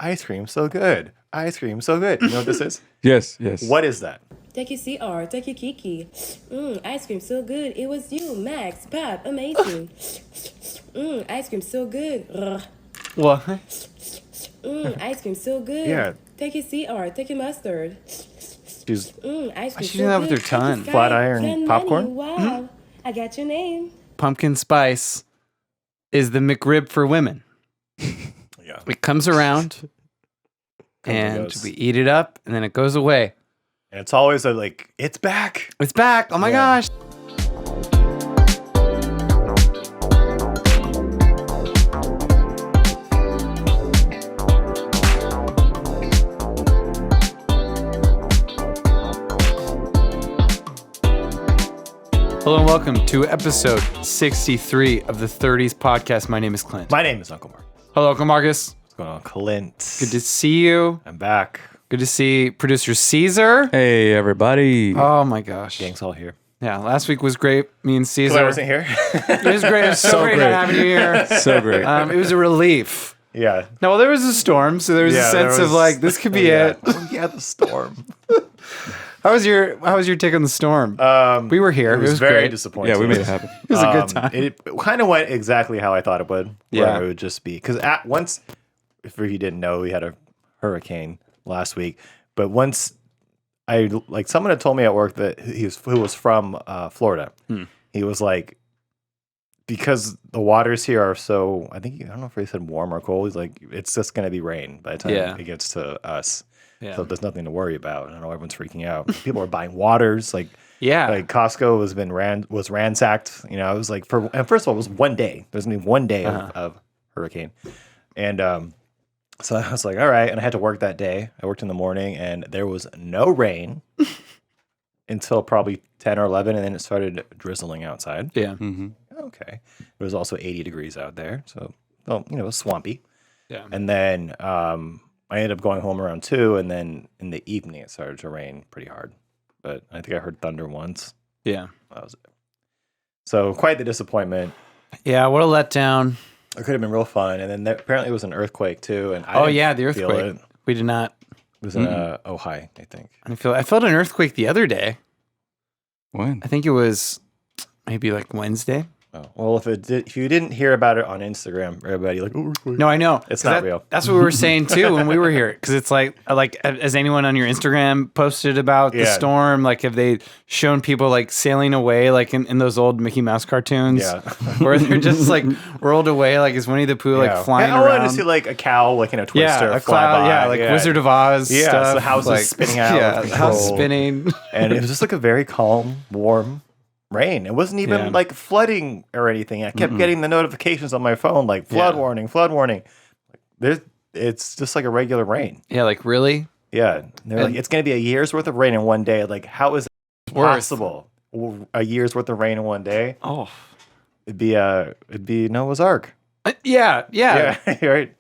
ice cream so good. Ice cream so good. You know what this is? Yes. What is that? Take your CR, take your Kiki. Ice cream so good. It was you, Max, Pop, amazing. Ice cream so good. What? Ice cream so good. Yeah. Take your CR, take your mustard. She's Ice cream she so doing that with good. her tongue? Take your Flat Sky, iron Gun popcorn? Money. Wow. I got your name. Pumpkin spice is the McRib for women. yeah. It comes around and and goes. we eat it up and then it goes away. And it's always it's back. It's back. Oh my Yeah. gosh. Hello and welcome to episode 63 of the 30s podcast. My name is Clint. My name is Uncle Mark. Hello, Uncle Marcus. What's going on, Clint? Good to see you. I'm back. Good to see producer Caesar. Hey, everybody. Oh my gosh. Gang's all here. Yeah, last week was great. Me and Caesar. Claire wasn't here. It was great. It was so great great. having you here. So great. It was a relief. yeah. No, well, there was a storm, so there was a Yeah, sense there of was- like this could be yeah. it. Oh, yeah, the storm. How was your take on the storm? We were here. It was very great. disappointing. Yeah, we made it happen. It was a good time. It kind of went exactly how I thought it would. Where Yeah. it would just be because at once, if you didn't know, we had a hurricane last week. But once someone had told me at work that who was from Florida. He was like, because the waters here are so, I don't know if he said warm or cold. He's like, it's just going to be rain by the time Yeah. it gets to us. Yeah. So there's nothing to worry about. I know everyone's freaking out. People are buying waters. Like Costco was ransacked. You know, it was like and first of all, it was one day. There's only one day of hurricane. And so I was like, all right. And I had to work that day. I worked in the morning and there was no rain until probably 10 or 11. And then it started drizzling outside. Yeah. Okay. It was also 80 degrees out there. So, well, it was swampy. Yeah. And then I ended up going home around 2, and then in the evening it started to rain pretty hard. But I think I heard thunder once. Yeah. That was it. So quite the disappointment. Yeah. What a letdown. It could have been real fun. And then apparently it was an earthquake too. And Oh yeah, the feel earthquake. It. We did not. It was in Ojai, I think. I felt an earthquake the other day. When? I think it was maybe like Wednesday. Oh, well, if you didn't hear about it on Instagram, everybody earthquake. No, I know. It's not real. That's what we were saying too when we were here. Because it's like, has anyone on your Instagram posted about the Yeah. storm? Like, have they shown people like sailing away, like in those old Mickey Mouse cartoons? Yeah. Where they're just like whirled away, like is Winnie the Pooh like flying I around? wanted to see like a cow like in a twister yeah, a fly cloud, by. yeah, like Wizard of Oz Yeah, stuff. so the house is like, spinning out Yeah, of the house control. spinning. And it was just like a very calm, warm rain. It wasn't even Yeah. like flooding or anything. I kept getting the notifications on my phone like flood warning, flood warning. It's just like a regular rain. Yeah, like really? Yeah. And they're like, it's going to be a year's worth of rain in one day. Like, how is it possible? A year's worth of rain in one day? Oh, It'd be Noah's Ark. yeah. Yeah, right.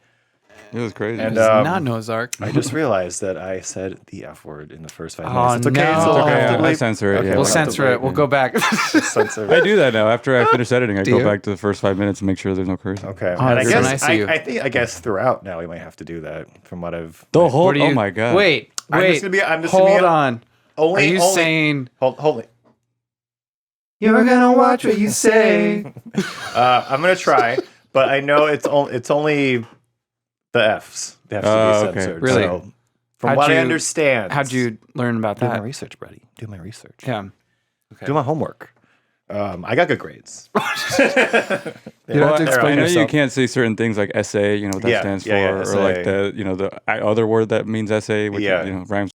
It was crazy. And It's not Noah's Ark. I just realized that I said the F word in the first 5 Oh, minutes. It's okay. no. So It's we'll okay, have to I bleep. censor it, Okay, yeah. We'll have to censor it. bleep. We'll go back. Censor I it. do that now. After I finish editing, I Do go you? back to the first 5 minutes and make sure there's no cursing. Okay. Oh, and I that's so guess nice of you. I guess throughout now we might have to do that from what I've The whole. What are you- Oh my god. Wait. I'm just gonna be Hold on. only Are you only, saying hold it. you're gonna watch what you say? I'm gonna try, but I know it's only the F's. They have to be Okay. censored. Really? So, from How'd what I you- understand. How'd you learn about do my that? research, buddy? Do my research. Yeah. Okay. Do my homework. I got good grades. You don't have to Well, I explain know you yourself. can't say certain things like essay, you know what that Yeah, stands yeah, for, yeah, or like essay. the other word that means essay, which Yeah. rhymes.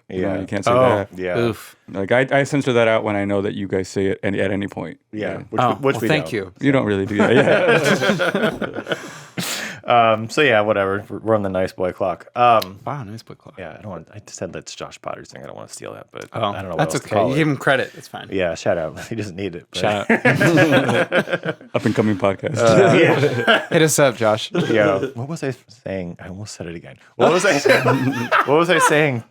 You know, Yeah. you can't say Oh. that. Yeah. Oof. Like I censor that out when I know that you guys say it at any point. Yeah. Well, we thank don't. you. You don't really do that. Yeah. So yeah, whatever. We're on the nice boy clock. Wow, nice book club. Yeah, I just said that's Josh Potter's thing. I don't want to steal that, but Oh, I don't know what that's else to okay. call You it. give him credit. It's fine. Yeah, shout out. He doesn't need it. But. Shout out. Up and coming podcast. Yeah. Hit us up, Josh. Yeah. What was I saying? I almost said it again. What was I saying? What was I saying?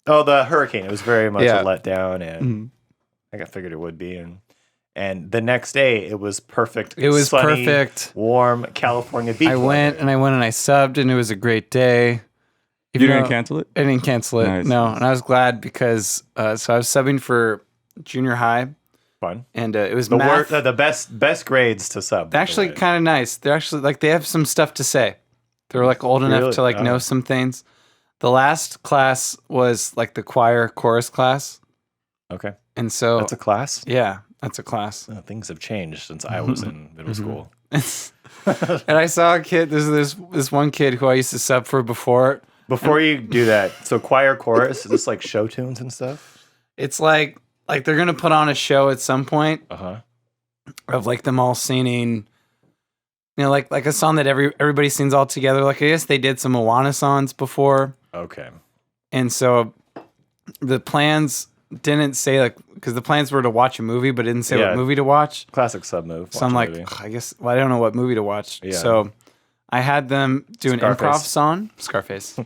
Oh, the hurricane. It was very much Yeah. a letdown, and I figured it would be. And the next day, it was perfect. It was sunny, perfect. warm California beach. I went and I subbed, and it was a great day. You didn't cancel it? I didn't cancel it. Nice. No, and I was glad because so I was subbing for junior high. Fun. And it was math. The best grades to sub. They're actually kind of nice. They're actually like they have some stuff to say. They're like old enough to like know some things. The last class was like the choir chorus class. Okay. And so that's a class? Yeah, that's a class. Things have changed since I was in middle school. And I saw a kid, there's this one kid who I used to sub for before. Before you do that, so choir chorus, is this like show tunes and stuff? It's like they're gonna put on a show at some point. Of like them all singing, like a song that everybody sings all together. Like I guess they did some Moana songs before. Okay. And so the plans didn't say like because the plans were to watch a movie, but it didn't say what movie to watch. Classic sub move. So I'm like, I guess I don't know what movie to watch. Yeah. So I had them do an improv song. Scarface.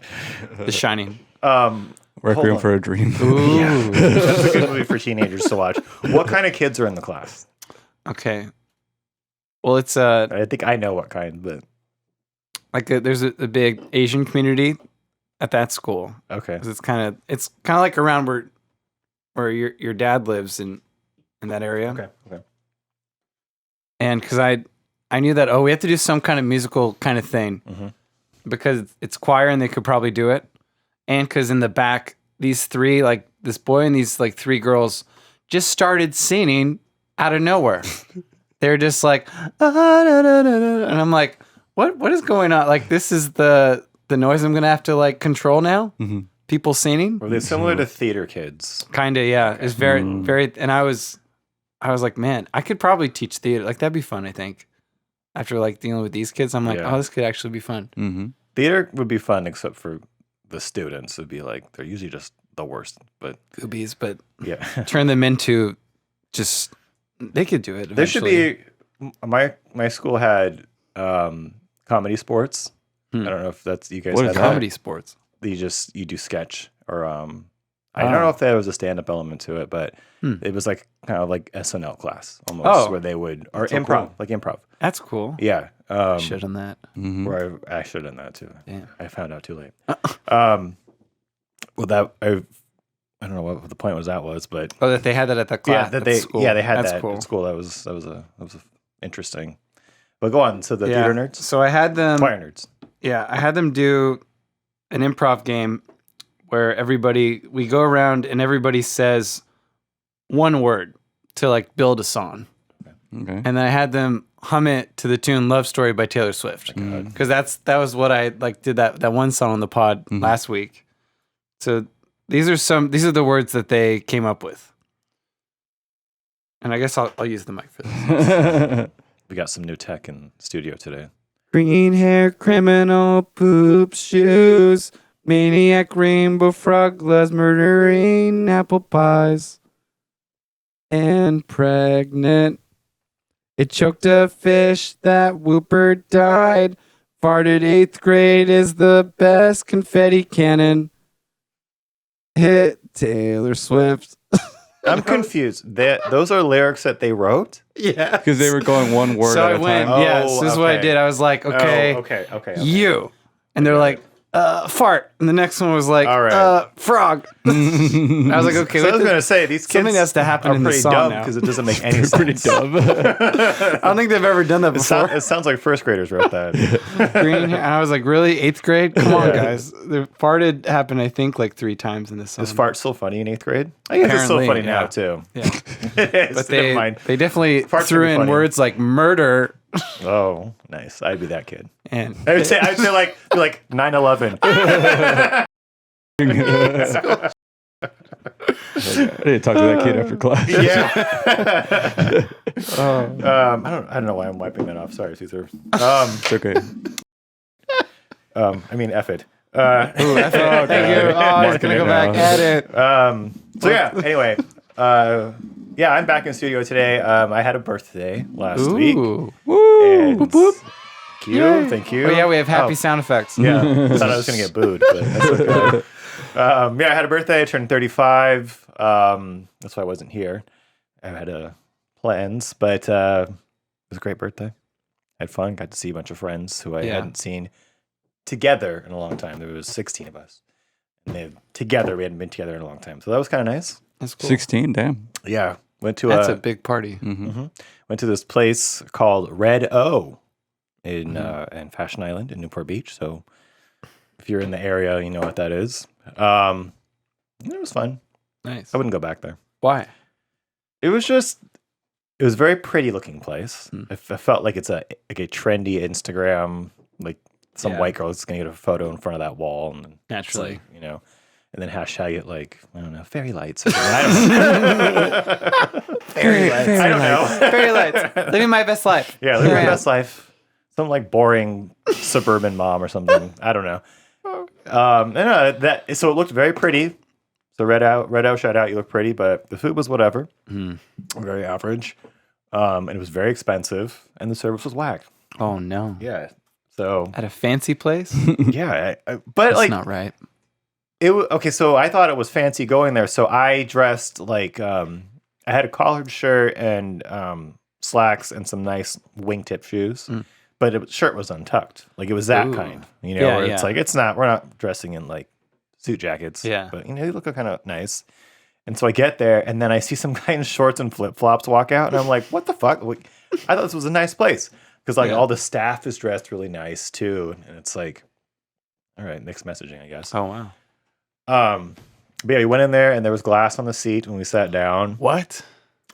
The Shining. Requiem for a Dream. Ooh. Yeah. That's a good movie for teenagers to watch. What kind of kids are in the class? Okay. Well, it's I think I know what kind, but like there's a big Asian community at that school. Okay. It's kind of like around where your dad lives in that area. Okay. And because I knew that we have to do some kind of musical kind of thing because it's choir and they could probably do it, and because in the back these three like this boy and these like three girls just started singing out of nowhere. They're just like and I'm like, what is going on? Like this is the noise I'm gonna have to like control now. People singing. Were they similar to theater kids? Kinda, yeah. Okay. It's very, very, and I was like, man, I could probably teach theater. Like that'd be fun. I think after like dealing with these kids, I'm like, oh, this could actually be fun. Theater would be fun, except for the students. It'd be like they're usually just the worst, but goobies. But yeah, turn them into just they could do it. Eventually. There should be. My school had comedy sports. I don't know if that's you guys. What is comedy sports? You do sketch or I don't know if there was a stand-up element to it, but it was like kind of like SNL class almost where they would or improv, cool. Like improv. That's cool. Yeah, should have done that. Where I should have done that too. Yeah. I found out too late. Well, that I don't know what the point was. But that they had that at the class. Yeah, they had that cool. At school. That was interesting. But go on. So the theater nerds. So I had them choir nerds. Yeah, I had them do an improv game where we go around and everybody says one word to like build a song. Okay. And then I had them hum it to the tune Love Story by Taylor Swift. Because that was what I like did that one song on the pod last week. So these are the words that they came up with. And I guess I'll use the mic for this. We got some new tech in studio today. Green hair, criminal, poop shoes, maniac, rainbow frog, loves murdering apple pies, and pregnant. It choked a fish, that whooper died, farted 8th grade is the best confetti cannon, hit Taylor Swift. I'm confused. Those are lyrics that they wrote? Yeah. Because they were going one word at a time. Yes, this is what I did. I was like, okay. You. And they're like, fart. And the next one was like, frog. I was like, okay. So I was going to say, these kids something has to happen in the song dumb now. because it doesn't make any sense. Pretty dumb. I don't think they've ever done that before. It sounds like first graders wrote that. Green hair. And I was like, really? 8th grade? Come on, guys. The farted happened, I think, like 3 times in this song. Is fart still funny in 8th grade? I guess it's still funny now, too. Yeah. But they definitely threw in words like murder. Oh, nice. I'd be that kid. And I'd say like 9/11. I didn't talk to that kid after class. Yeah. I don't know why I'm wiping that off. Sorry, Caesar. It's okay. I mean, F it. Thank you. Oh, he's gonna go back at it. So yeah. Anyway. Yeah, I'm back in studio today. I had a birthday last week. Woo! Boop, boop. Thank you. Oh yeah, we have happy sound effects. Yeah, I thought I was gonna get booed, but that's okay. Yeah, I had a birthday. I turned 35. That's why I wasn't here. I had plans, but it was a great birthday. I had fun. Got to see a bunch of friends who I hadn't seen together in a long time. There was 16 of us. And together, we hadn't been together in a long time. So that was kind of nice. That's cool. 16, damn. Yeah. That's a big party. Went to this place called Red O in Fashion Island in Newport Beach. So if you're in the area, you know what that is. It was fun. Nice. I wouldn't go back there. Why? It was a very pretty looking place. I felt like it's a trendy Instagram, like some white girl is going to get a photo in front of that wall. And naturally. Like, you know, and then hashtag it like, I don't know, fairy lights. Or I don't know. Fairy lights. I don't know. Fairy lights. Living my best life. Yeah, living my best life. Some like boring suburban mom or something. I don't know. So it looked very pretty. So Red Out, shout out, you look pretty, but the food was whatever. Very average. And it was very expensive, and the service was whack. Oh no. Yeah. So at a fancy place? Yeah. But that's like not right. Okay, so I thought it was fancy going there. So I dressed like I had a collared shirt and slacks and some nice wingtip shoes. But the shirt was untucked. Like it was that kind. You know, where it's like we're not dressing in like suit jackets. Yeah. But you know, you look kind of nice. And so I get there and then I see some guy in shorts and flip-flops walk out and I'm like, what the fuck? Like, I thought this was a nice place. Because like all the staff is dressed really nice too. And it's like, all right, mixed messaging, I guess. Oh wow. But yeah, we went in there and there was glass on the seat when we sat down. What?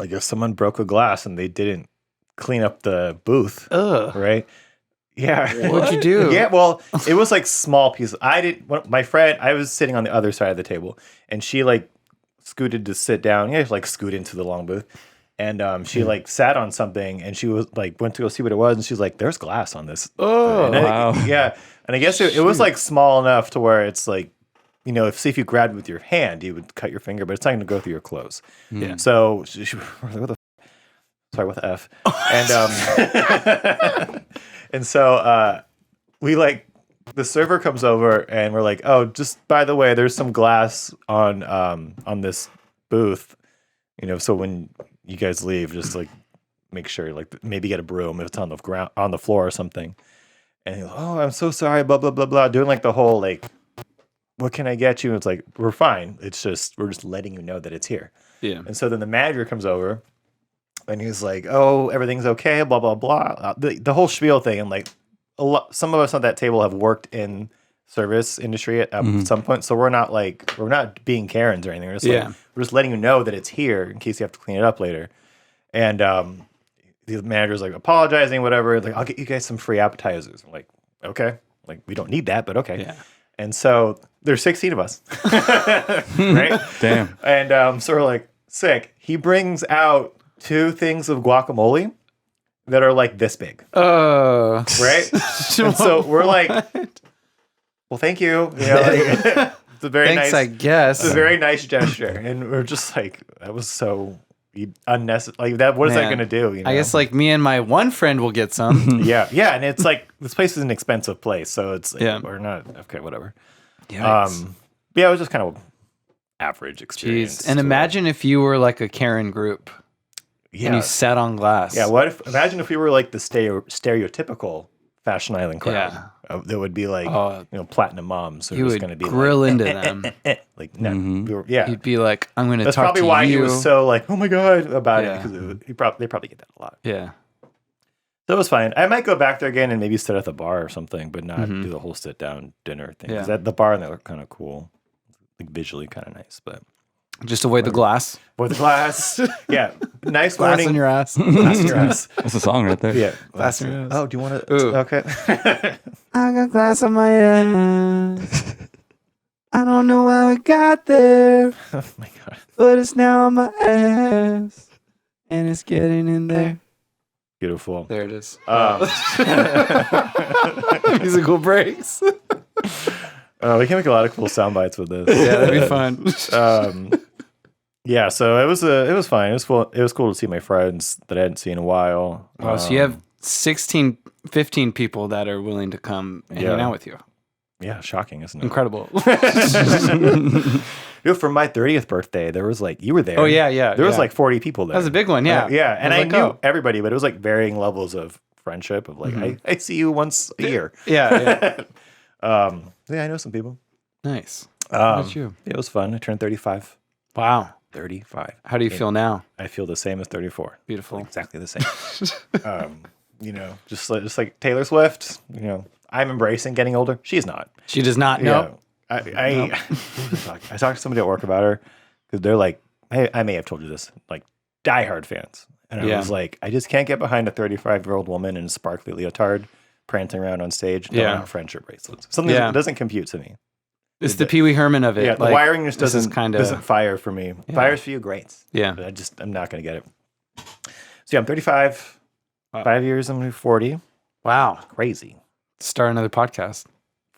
I guess someone broke a glass and they didn't clean up the booth. Ugh. Right? Yeah. What'd you do? Yeah, well, it was like small pieces. My friend, I was sitting on the other side of the table and she like scooted to sit down. Yeah, like scoot into the long booth. And she like sat on something and she was like, went to go see what it was. And she's like, there's glass on this. Oh, wow. Yeah. And I guess it was like small enough to where it's like, you know, if you grabbed it with your hand, you would cut your finger, but it's not going to go through your clothes. Yeah. So what the sorry, with the F. And and so we like the server comes over and we're like, oh, just by the way, there's some glass on this booth, you know, so when you guys leave, just like make sure, like maybe get a broom if it's on the ground, on the floor or something. And he's like, oh, I'm so sorry, blah blah blah blah, doing like the whole like, what can I get you? And it's like, we're fine. It's just, we're just letting you know that it's here. Yeah. And so then the manager comes over and he's like, oh, everything's okay, blah, blah, blah. The whole spiel thing. And like some of us on that table have worked in service industry at some point. So we're not being Karens or anything. We're just, we're just letting you know that it's here in case you have to clean it up later. And the manager's like apologizing, whatever. Like, I'll get you guys some free appetizers. I'm like, okay. Like, we don't need that, but okay. Yeah. And so there's 16 of us. Right? Damn. And so we're like, sick. He brings out 2 things of guacamole that are like this big. Right? And so we're like, well, thank you. You know, like, it's a very Thanks, nice, I guess. It's a very nice gesture. And we're just like, that was so unnecessary. Like that, what is that going to do? You know? I guess like me and my one friend will get some. Yeah. And it's like, this place is an expensive place. So it's like, we're not, okay, whatever. Yeah, it was just kind of average experience. Jeez. And imagine if you were like a Karen group and you sat on glass. Yeah, imagine if we were like the stereotypical Fashion Island crowd. That would be like, platinum moms. You would going to be grill like, into them. Like, no, You'd be like, I'm going to talk to you. That's probably why he was so like, oh my God, about it. Because they probably get that a lot. Yeah. So it was fine. I might go back there again and maybe sit at the bar or something, but not do the whole sit down dinner thing. Because the bar and they look kind of cool, like visually kind of nice. But just avoid the glass. Avoid the glass. Yeah, nice glass morning. in your ass. Glass in your ass. That's a song right there. Yeah, glass in your ass. Oh, do you want to? Okay. I got glass on my ass. I don't know how it got there. Oh my God. But it's now on my ass, and it's getting in there. Beautiful. There it is. Musical breaks. We can make a lot of cool sound bites with this. Yeah, that'd be fun. Yeah, so it was fine. It was cool to see my friends that I hadn't seen in a while. Oh, so you have 16, 15 people that are willing to come and hang out with you. Yeah, shocking, isn't it? Incredible. For my 30th birthday, there was like, you were there. Oh, yeah. There was like 40 people there. That was a big one, yeah. Yeah, and I knew everybody, but it was like varying levels of friendship of like, I see you once a year. Yeah. Yeah, I know some people. Nice. How about you? It was fun. I turned 35. Wow. 35. How do you feel now? I feel the same as 34. Beautiful. Exactly the same. Just like Taylor Swift, I'm embracing getting older. She's not. She does not know. I talked to somebody at work about her because they're like, I may have told you this, like diehard fans. And I was like, I just can't get behind a 35-year-old woman in a sparkly leotard prancing around on stage throwing out friendship bracelets. Something that doesn't compute to me. It's the Pee Wee Herman of it. Yeah, the wiring just doesn't fire for me. Fires for you, great. Yeah. But I'm not going to get it. So I'm 35. 5 years, I'm going to be 40. Wow. Crazy. Start another podcast.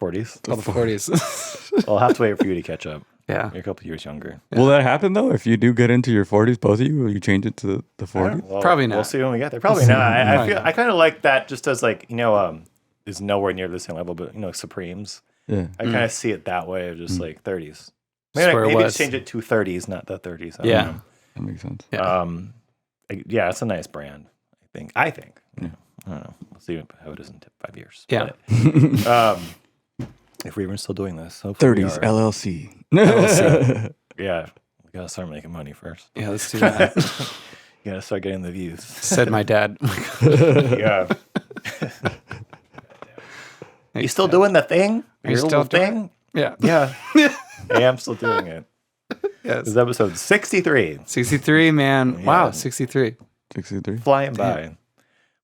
40s. Oh, the 40s. I'll have to wait for you to catch up. Yeah. You're a couple years younger. Yeah. Will that happen, though? If you do get into your 40s, both of you, will you change it to the 40s? Well, probably not. We'll see when we get there. Probably not. I kind of like that just as like, is nowhere near the same level, but, Supremes. Yeah. I kind of see it that way of just like 30s. Maybe just change it to 30s, not the 30s. Yeah. That makes sense. Yeah. It's a nice brand, I think. Yeah. I don't know. We'll see how it is in 5 years. Yeah. But, if we're even still doing this. 30s LLC. Yeah. We got to start making money first. Yeah, let's do that. You got to start getting the views. Said my dad. Yeah. You still doing the thing? Are you still thing? Yeah. Yeah. I am still doing it. Yes. This is episode 63. 63, man. Yeah. Wow, 63. 63. Flying by.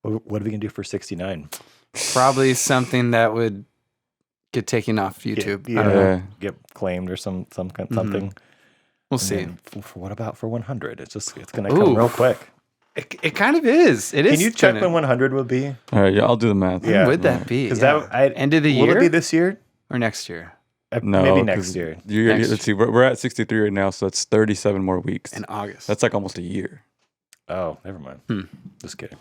What are we going to do for 69? Probably something that would get taken off YouTube. I don't know. Get claimed or something. We'll see. And for what about for 100? It's going to come real quick. It kind of is. It is. Can you check when 100 will be? All right, yeah, I'll do the math. Yeah. When would that be? Because end of the year? Will it be this year? Or next year? No, maybe next year. Let's see. We're at 63 right now, so that's 37 more weeks. In August. That's like almost a year. Oh, never mind. Just kidding.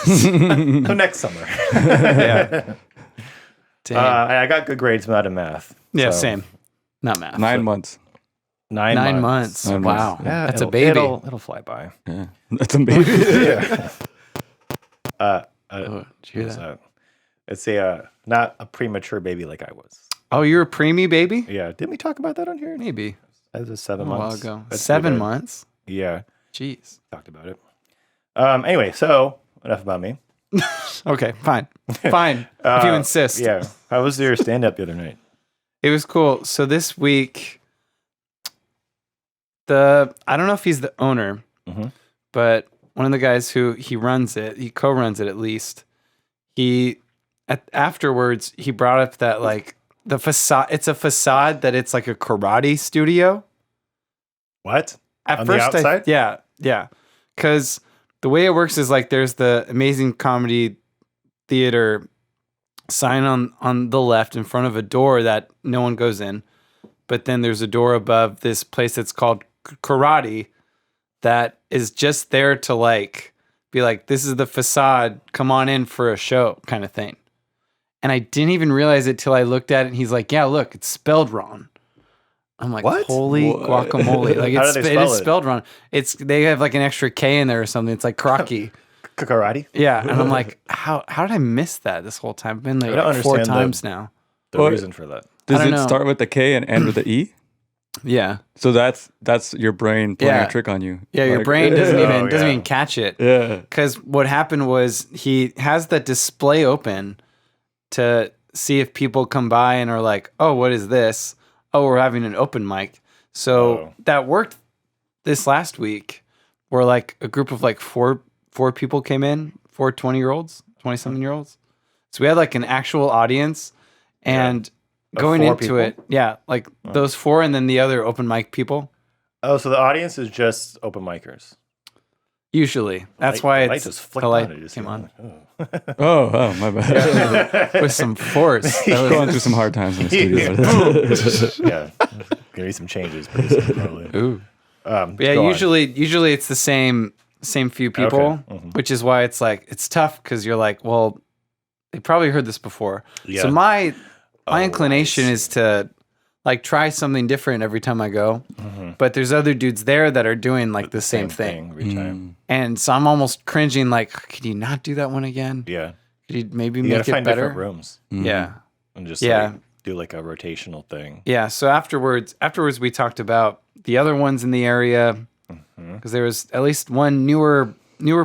So next summer. Yeah. I got good grades out of math. Yeah, so. same. Not math. 9 months. 9 months. 9 months. Wow. Yeah, that's a baby. It'll fly by. Yeah, that's a baby. Yeah. Did you hear that? It's not a premature baby like I was. Oh, you're a preemie baby? Yeah. Didn't we talk about that on here? Maybe. That was 7 A while months. ago. That's 7 good. months? Yeah. Jeez. Talked about it. Anyway, so enough about me. Okay, fine. Fine. If you insist. Yeah. How was your stand-up the other night? It was cool. So this week, I don't know if he's the owner, but one of the guys who he co-runs it at least. Afterwards, he brought up that like the facade. It's a facade that it's like a karate studio. What? At On first, the outside? yeah. Because the way it works is like there's the Amazing Comedy Theater sign on the left in front of a door that no one goes in, but then there's a door above this place that's called Karate that is just there to like be like, this is the facade, come on in for a show kind of thing. And I didn't even realize it till I looked at it and he's like, yeah, look, it's spelled wrong. I'm like, what? Holy guacamole. Like How do they it is spell it? spelled wrong. They have like an extra K in there or something. It's like Crocky. Karate? Yeah. And I'm like, how did I miss that this whole time? I've been there I don't like 4 understand times now. The reason for that. Does it know. start with the K and end with the E? Yeah. So that's your brain playing a trick on you. Yeah, your Like, brain doesn't Oh, even catch it. Yeah. Because what happened was he has that display open to see if people come by and are like, oh, what is this? Oh, we're having an open mic. So that worked this last week where like a group of like four people came in, 4 20-year-olds, 20-something-year-olds. So we had like an actual audience and going 4 into people? it, like those 4 and then the other open mic people. Oh, so the audience is just open micers. Usually. That's why the light it's just flicked the light on. It just came on. Oh, my bad. With some force. Going through some hard times in the studio. Yeah. Gonna be some changes pretty soon, probably. Ooh. But Yeah, go on. usually it's the same few people, which is why it's like it's tough because you're like, well, they probably heard this before. Yeah. So my inclination I is to like try something different every time I go. But there's other dudes there that are doing like the same thing. every time. And so I'm almost cringing like, could you not do that one again? Yeah. Could you maybe You make gotta it find better? different rooms Yeah. and just Yeah. do like a rotational thing. Yeah. So afterwards, we talked about the other ones in the area because there was at least one newer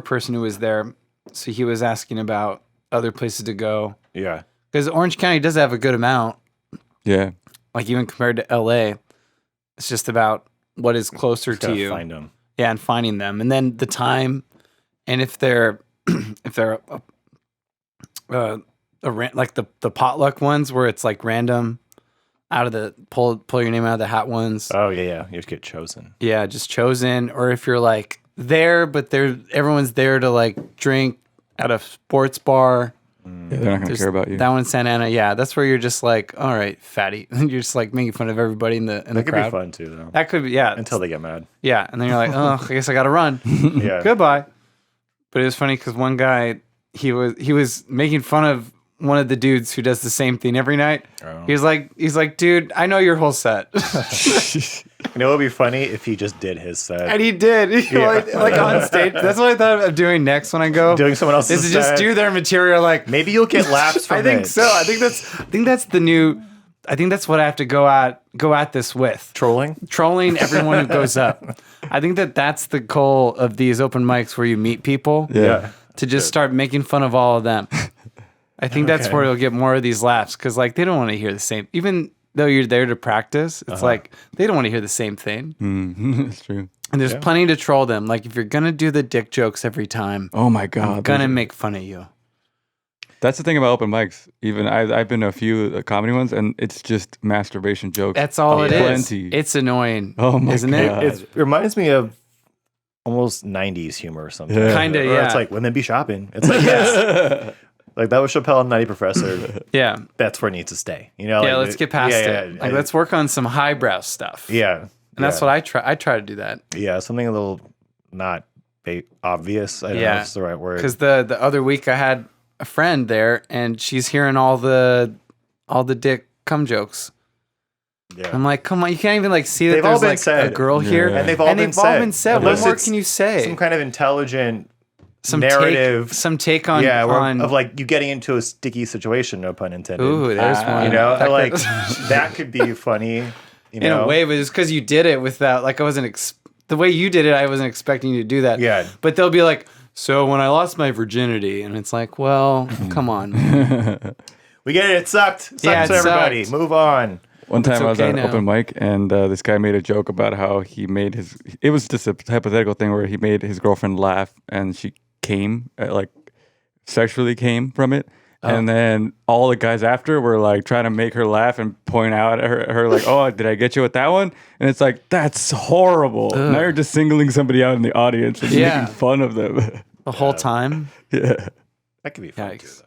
person who was there. So he was asking about other places to go. Yeah. Because Orange County does have a good amount. Yeah. Like even compared to LA, it's just about what is closer to you. Find them. Yeah, and finding them, and then the time, and if they're like the potluck ones where it's like random, out of the pull your name out of the hat ones. Oh yeah. You just get chosen. Yeah, just chosen, or if you're like there, but everyone's there to like drink at a sports bar. Yeah, they're not gonna care about you. That one's Santa Ana. Yeah, that's where you're just like, all right, fatty. You're just like making fun of everybody in the crowd. That could be fun too, though. That could be, yeah. Until they get mad. Yeah, and then you're like, oh, I guess I gotta run. Yeah. Goodbye. But it was funny because one guy, he was making fun of one of the dudes who does the same thing every night. Oh. He's like, dude, I know your whole set. You know, it would be funny if he just did his set. And he did. like on stage. That's what I thought of doing next when I go. Doing someone else's is to set. just do their material. Like Maybe you'll get laughs from I think it. so. I think that's the new. I think that's what I have to go at this with. Trolling everyone who goes up. I think that's the goal of these open mics where you meet people. Yeah. To just start making fun of all of them. I think that's where you'll get more of these laughs because like they don't want to hear the same. Even though you're there to practice, it's like they don't want to hear the same thing. That's true. And there's plenty to troll them. Like if you're gonna do the dick jokes every time, Oh my god. I'm gonna make fun of you. That's the thing about open mics. Even I've been to a few comedy ones, and it's just masturbation jokes. That's all it is. Plenty. It's annoying. Oh my isn't God. it? It reminds me of almost 90s humor or something. Yeah. Kinda, Or yeah. It's like women be shopping. It's like, yes. Like that was Chappelle and Nutty Professor. Yeah. That's where it needs to stay. You know? Yeah. Like, Let's get past it. Like let's work on some highbrow stuff. Yeah. And that's what I try. I try to do that. Yeah. Something a little not obvious. I don't know if it's the right word. Because the other week I had a friend there, and she's hearing all the dick cum jokes. Yeah. I'm like, come on, you can't even like see that They've all there's been like said. a girl here, And they've all been said. What Unless more it's can you say? Some kind of intelligent Some narrative. some take on of like you getting into a sticky situation, no pun intended. Ooh, there's one. You know, That like could- that could be funny. You in know, a way, but it's because you did it with that. Like I wasn't the way you did it. I wasn't expecting you to do that. Yeah. But they'll be like, so when I lost my virginity, and it's like, well, come on. we get it. It sucked. It Yeah, sucked it to everybody. sucked. Move on. One time I was okay at an now. open mic, and this guy made a joke about how he made it was just a hypothetical thing where he made his girlfriend laugh, and she came, like sexually came from it. And then all the guys after were like trying to make her laugh and point out at her like, oh, did I get you with that one? And it's like, that's horrible. Now you're just singling somebody out in the audience and making fun of them. The whole time. Yeah. That could be fun too, Yikes.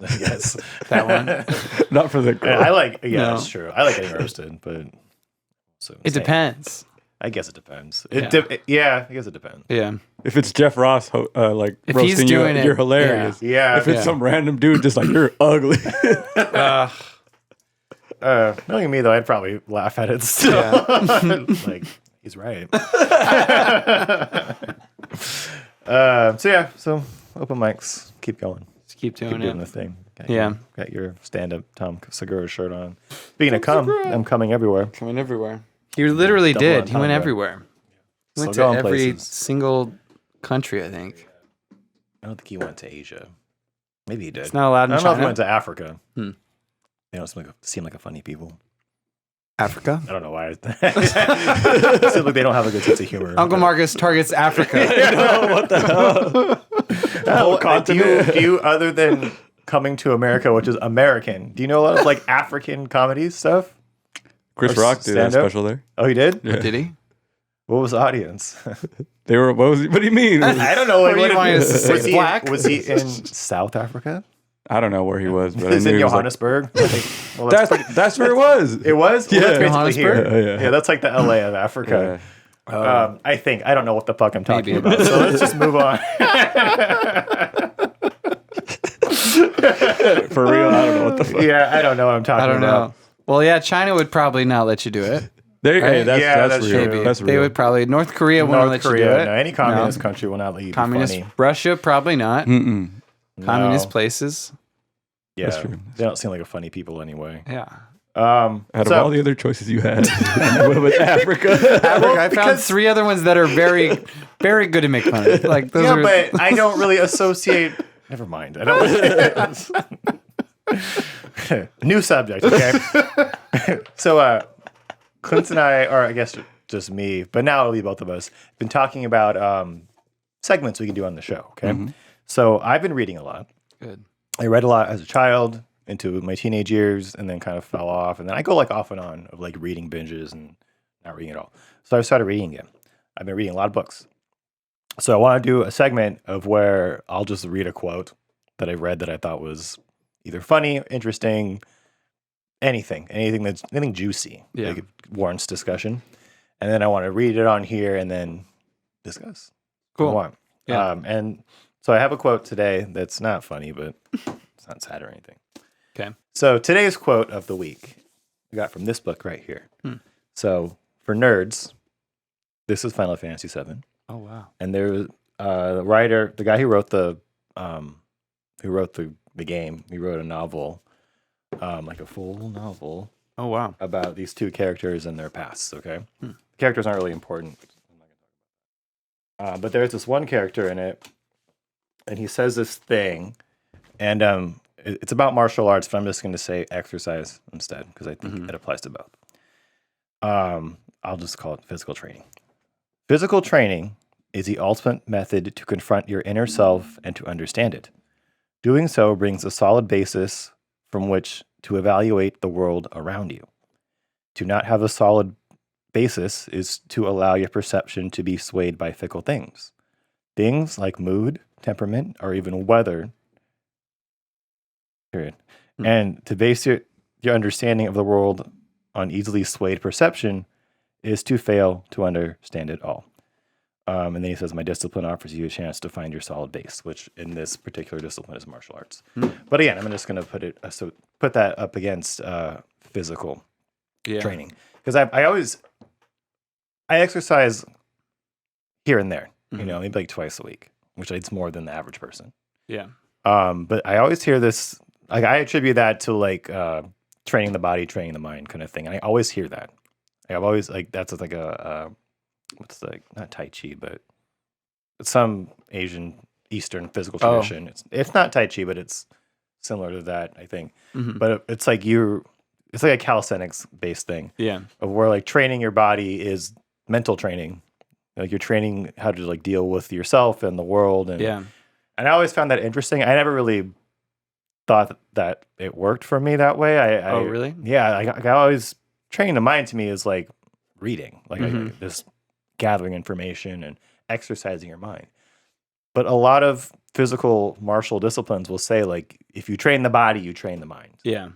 though. I guess. That one. Not for the girl. I like. Yeah, No. that's true. I like getting roasted, but so It depends. I guess it depends. Yeah. I guess it depends. Yeah. If it's Jeff Ross, like If he's roasting you, doing it, you're hilarious. Yeah. If it's some random dude, just like you're ugly. Knowing me though, I'd probably laugh at it still. Like he's right. So open mics, keep going. Just keep doing Keep doing it. the thing. Got your stand-up Tom Segura shirt on. Speaking of cum, I'm coming everywhere. Coming everywhere. He literally Double did. He went entendre. everywhere. He went to Still going every places. single country, I think. I don't think he went to Asia. Maybe he did. It's not allowed in I don't know if he China. went to Africa. Hmm. They don't seem like a funny people. Africa. I don't know why. It seems like they don't have a good sense of humor. Uncle Marcus targets Africa. What the hell? Do you, other than Coming to America, which is American, do you know a lot of like African comedy stuff? Chris Or Rock did a stand-up? special there. Oh, he did? Yeah. Did he? What was the audience? They were. What do you mean? I don't know. What do you want us to say? was, he, Black? was he in South Africa? I don't know where he was, but I Is knew in he was like- Johannesburg? I think- well, that's that's where it was. it was? Well, that's Yeah. basically here. Johannesburg? Yeah. That's like the LA of Africa. I don't know what the fuck I'm talking Maybe. about. So let's just move on. For real, I don't know what the fuck. Yeah, I don't know what I'm talking I don't about. know. Well, yeah, China would probably not let you do it. Hey, Right? that's that's real. true. That's They real. would probably. North Korea wouldn't North let you Korea, do it. no, any communist country will not let you Communist be funny. Russia probably not. Communist No. places. Yeah, That's true. they don't seem like a funny people anyway. Yeah. Out of all the other choices you had, what about Africa? I found 3 other ones that are very, very good to make fun of. Like those are... but I don't really associate. Never mind. I don't. New subject. Okay. So, Clint and I, or I guess just me, but now it'll be both of us, been talking about segments we can do on the show. Okay. Mm-hmm. So I've been reading a lot. Good. I read a lot as a child into my teenage years, and then kind of fell off. And then I go like off and on of like reading binges and not reading at all. So I started reading again. I've been reading a lot of books. So I want to do a segment of where I'll just read a quote that I read that I thought was either funny, interesting, anything juicy, like it warrants discussion. And then I want to read it on here and then discuss. Cool. Yeah. And so I have a quote today that's not funny, but it's not sad or anything. Okay. So today's quote of the week I got from this book right here. So for nerds, this is Final Fantasy VII. Oh wow! And there was the writer, the guy who wrote the game. He wrote a novel, like a full novel. Oh wow! About these 2 characters and their pasts. Okay, the characters aren't really important. But there's this one character in it, and he says this thing, and it's about martial arts, but I'm just going to say exercise instead because I think it applies to both. I'll just call it physical training. Physical training is the ultimate method to confront your inner self and to understand it. Doing so brings a solid basis from which to evaluate the world around you. To not have a solid basis is to allow your perception to be swayed by fickle things. Things like mood, temperament, or even weather. Period. And to base your understanding of the world on easily swayed perception is to fail to understand it all. And then he says, my discipline offers you a chance to find your solid base, which in this particular discipline is martial arts. But again, I'm just going to put that up against physical training. Because I exercise here and there, maybe like twice a week, which is more than the average person. Yeah. But I always hear this, like I attribute that to like training the body, training the mind kind of thing. And I always hear that. I've always like, that's like what's like, not Tai Chi, but it's some Asian Eastern physical tradition. It's not Tai Chi, but it's similar to that, I think. But it's like it's like a calisthenics based thing. Yeah. Of where like training your body is mental training. Like you're training how to like deal with yourself and the world. And I always found that interesting. I never really thought that it worked for me that way. Oh, really? Yeah. I always training the mind to me is like reading, like just gathering information and exercising your mind. But a lot of physical martial disciplines will say like, if you train the body, you train the mind. Yeah.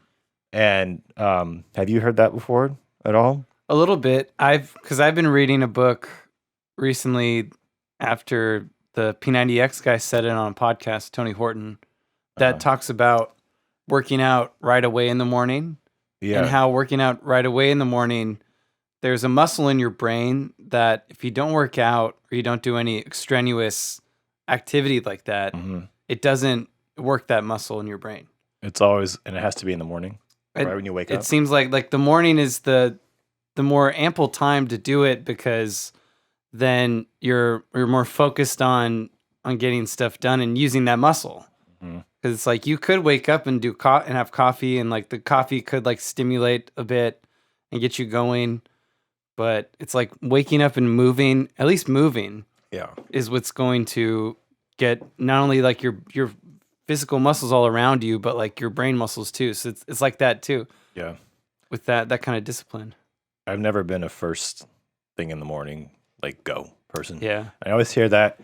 And have you heard that before at all? A little bit. Because I've been reading a book recently after the P90X guy said it on a podcast, Tony Horton, that talks about working out right away in the morning. Yeah. And how working out right away in the morning, there's a muscle in your brain that if you don't work out or you don't do any extraneous activity like that, it doesn't work that muscle in your brain. It's always, and it has to be in the morning, right when you wake up. It seems like the morning is the more ample time to do it because then you're more focused on getting stuff done and using that muscle. Because it's like you could wake up and do and have coffee, and like the coffee could like stimulate a bit and get you going. But it's like waking up and moving, at least moving, is what's going to get not only like your physical muscles all around you, but like your brain muscles too. So it's like that too. Yeah. With that kind of discipline. I've never been a first thing in the morning, like go person. Yeah. I always hear that.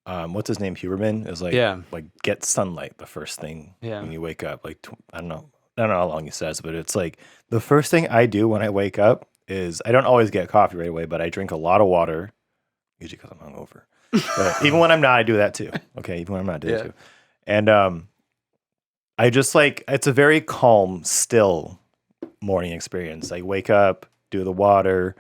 What's his name? Huberman is like, like get sunlight the first thing when you wake up. Like, I don't know how long he says, but it's like the first thing I do when I wake up is I don't always get coffee right away, but I drink a lot of water, usually because I'm hungover. But even when I'm not, I do that too. Okay, even when I'm not, I do that too. And I just like, it's a very calm, still morning experience. I wake up, do the water,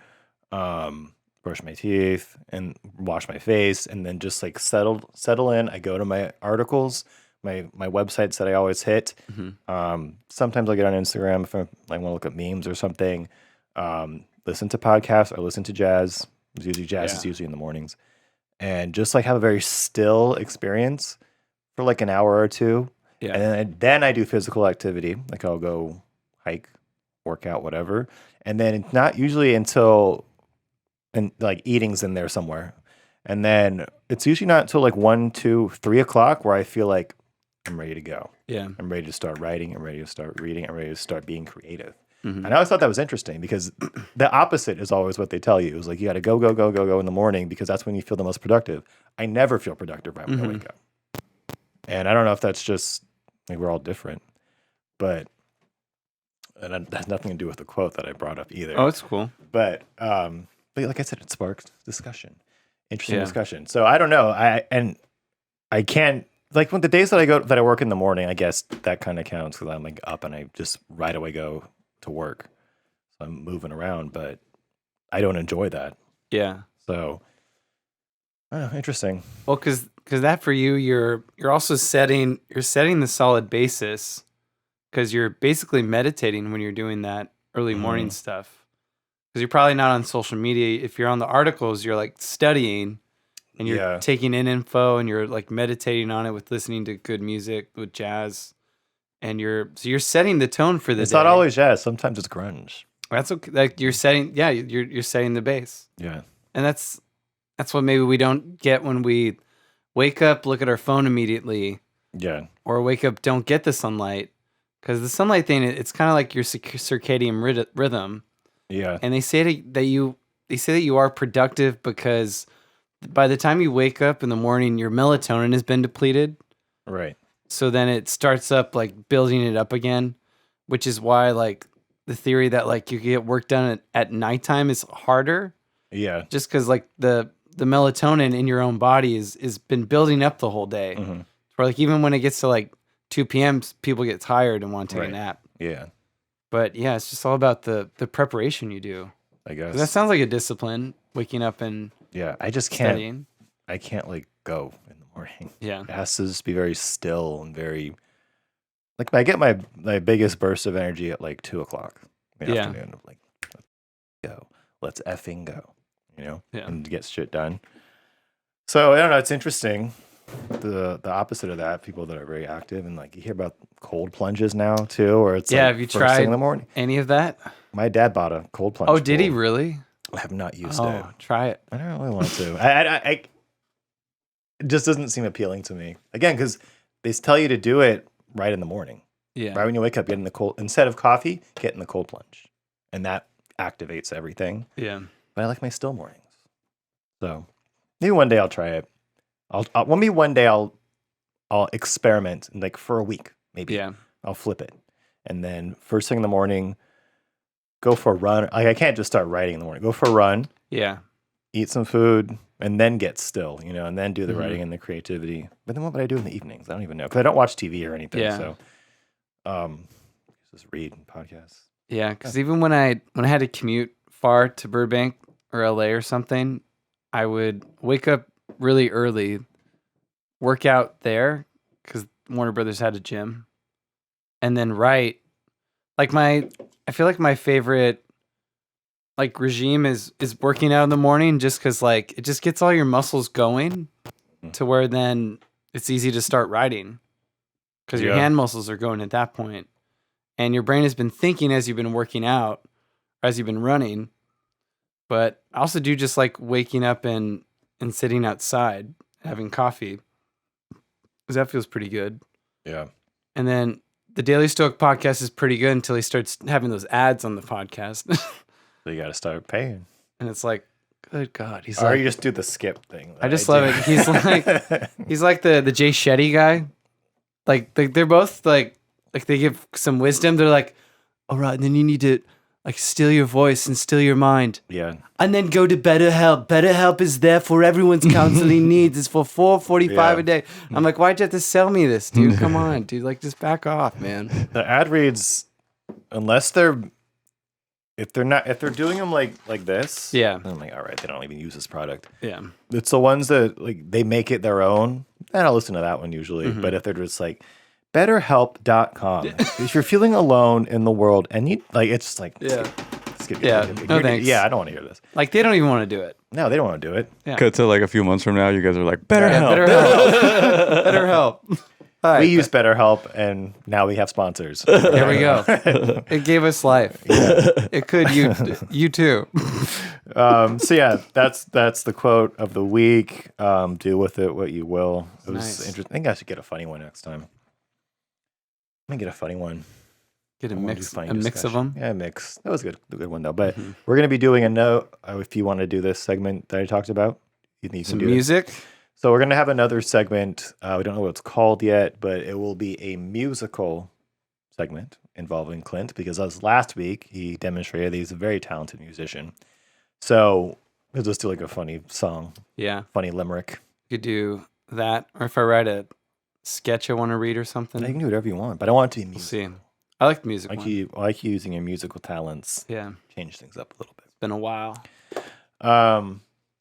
brush my teeth, and wash my face, and then just like settle in. I go to my articles, my websites that I always hit. Sometimes I'll get on Instagram if I want to look at memes or something. Listen to podcasts or listen to jazz. It's usually jazz is usually in the mornings, and just like have a very still experience for like an hour or two. Yeah, and then I do physical activity. Like I'll go hike, work out, whatever, and then it's not usually until and like eating's in there somewhere. And then it's usually not until like 1, 2, 3 o'clock where I feel like I'm ready to go. Yeah. I'm ready to start writing. I'm ready to start reading. I'm ready to start being creative. And I always thought that was interesting because the opposite is always what they tell you. It was like, you got to go in the morning because that's when you feel the most productive. I never feel productive right when I wake up. And I don't know if that's just, like, we're all different. But and that has nothing to do with the quote that I brought up either. Oh, it's cool. But like I said, it sparked discussion. Interesting discussion. So I don't know. I can't, like, when the days that I work in the morning, I guess that kind of counts because I'm like up and I just right away go to work. So I'm moving around, but I don't enjoy that. Yeah. So I don't know, interesting. Well, because that for you, you're also setting the solid basis because you're basically meditating when you're doing that early morning stuff. Because you're probably not on social media. If you're on the articles, you're like studying and you're taking in info and you're like meditating on it with listening to good music with jazz. And you're setting the tone for the day. It's not always jazz. Sometimes it's grunge. That's okay. Like you're setting, you're setting the base. Yeah. And that's what maybe we don't get when we wake up, look at our phone immediately. Yeah. Or wake up, don't get the sunlight. Because the sunlight thing, it's kind of like your circadian rhythm. Yeah. And they say that you are productive because by the time you wake up in the morning, your melatonin has been depleted. Right. So then it starts up like building it up again, which is why like the theory that like you get work done at nighttime is harder. Yeah. Just because like the melatonin in your own body is been building up the whole day. Where like even when it gets to like 2 p.m., people get tired and want to take a nap. Yeah. But yeah, it's just all about the preparation you do. I guess. That sounds like a discipline, waking up and I just can't. Studying. I can't like go in the morning. Yeah. It has to just be very still and very like I get my biggest burst of energy at like 2 o'clock in the afternoon. I'm like, let's go. Let's effing go. You know? Yeah. And get shit done. So I don't know, it's interesting. The opposite of that, people that are very active and like you hear about cold plunges now too, or it's like have you tried in the morning. Any of that? My dad bought a cold plunge. Oh, did he really? I have not used it. Try it. I don't really want to. It just doesn't seem appealing to me. Again, because they tell you to do it right in the morning. Yeah. Right when you wake up, get in the cold instead of coffee, get in the cold plunge, and that activates everything. Yeah. But I like my still mornings. So maybe one day I'll try it. I'll experiment like for a week, maybe. Yeah. I'll flip it. And then first thing in the morning, go for a run. Like I can't just start writing in the morning. Go for a run. Yeah. Eat some food and then get still, and then do the writing and the creativity. But then what would I do in the evenings? I don't even know. Because I don't watch TV or anything. Yeah. So just read podcasts. Yeah, because even when I had to commute far to Burbank or LA or something, I would wake up really early, work out there because Warner Brothers had a gym, and then write. Like I feel like my favorite like regime is working out in the morning just because like it just gets all your muscles going to where then it's easy to start writing because your hand muscles are going at that point, and your brain has been thinking as you've been working out, or as you've been running. But I also do just like waking up and sitting outside having coffee because that feels pretty good. Yeah. And then the Daily Stoic podcast is pretty good until he starts having those ads on the podcast. So you got to start paying. And it's like, good God. Or you just do the skip thing. I just love it. He's like the Jay Shetty guy. Like they're both like they give some wisdom. They're like, all right, and then you need to like still your voice and still your mind. Yeah. And then go to BetterHelp. BetterHelp is there for everyone's counseling needs. It's for $4.45 a day. I'm like, why'd you have to sell me this, dude? Come on, dude. Like, just back off, man. The ad reads, if they're doing them like this, I'm like, all right, they don't even use this product. Yeah. It's the ones that like they make it their own. then I'll listen to that one usually. But if they're just like, BetterHelp.com. If you're feeling alone in the world and you like, it's just like, No thanks. Yeah, I don't want to hear this. Like they don't even want to do it. No, they don't want to do it. Yeah. Cut to like a few months from now, you guys are like, BetterHelp. BetterHelp. We use BetterHelp, and now we have sponsors. There we go. It gave us life. It could you too. So yeah, that's the quote of the week. Do with it what you will. It was interesting. I think I should get a funny one next time. I'm gonna get a funny one. Get a mix of them. Yeah, a mix. That was a good one though. But we're gonna be doing a note if you want to do this segment that I talked about. You can Some do music. it. So we're gonna have another segment. We don't know what it's called yet, but it will be a musical segment involving Clint because as last week he demonstrated that he's a very talented musician. So we'll just do like a funny song. Yeah. Funny limerick. You could do that, or if I write a sketch I want to read or something. You can do whatever you want, but I want it to be musical. We'll see. I like the music. I like you using your musical talents. Yeah. Change things up a little bit. It's been a while.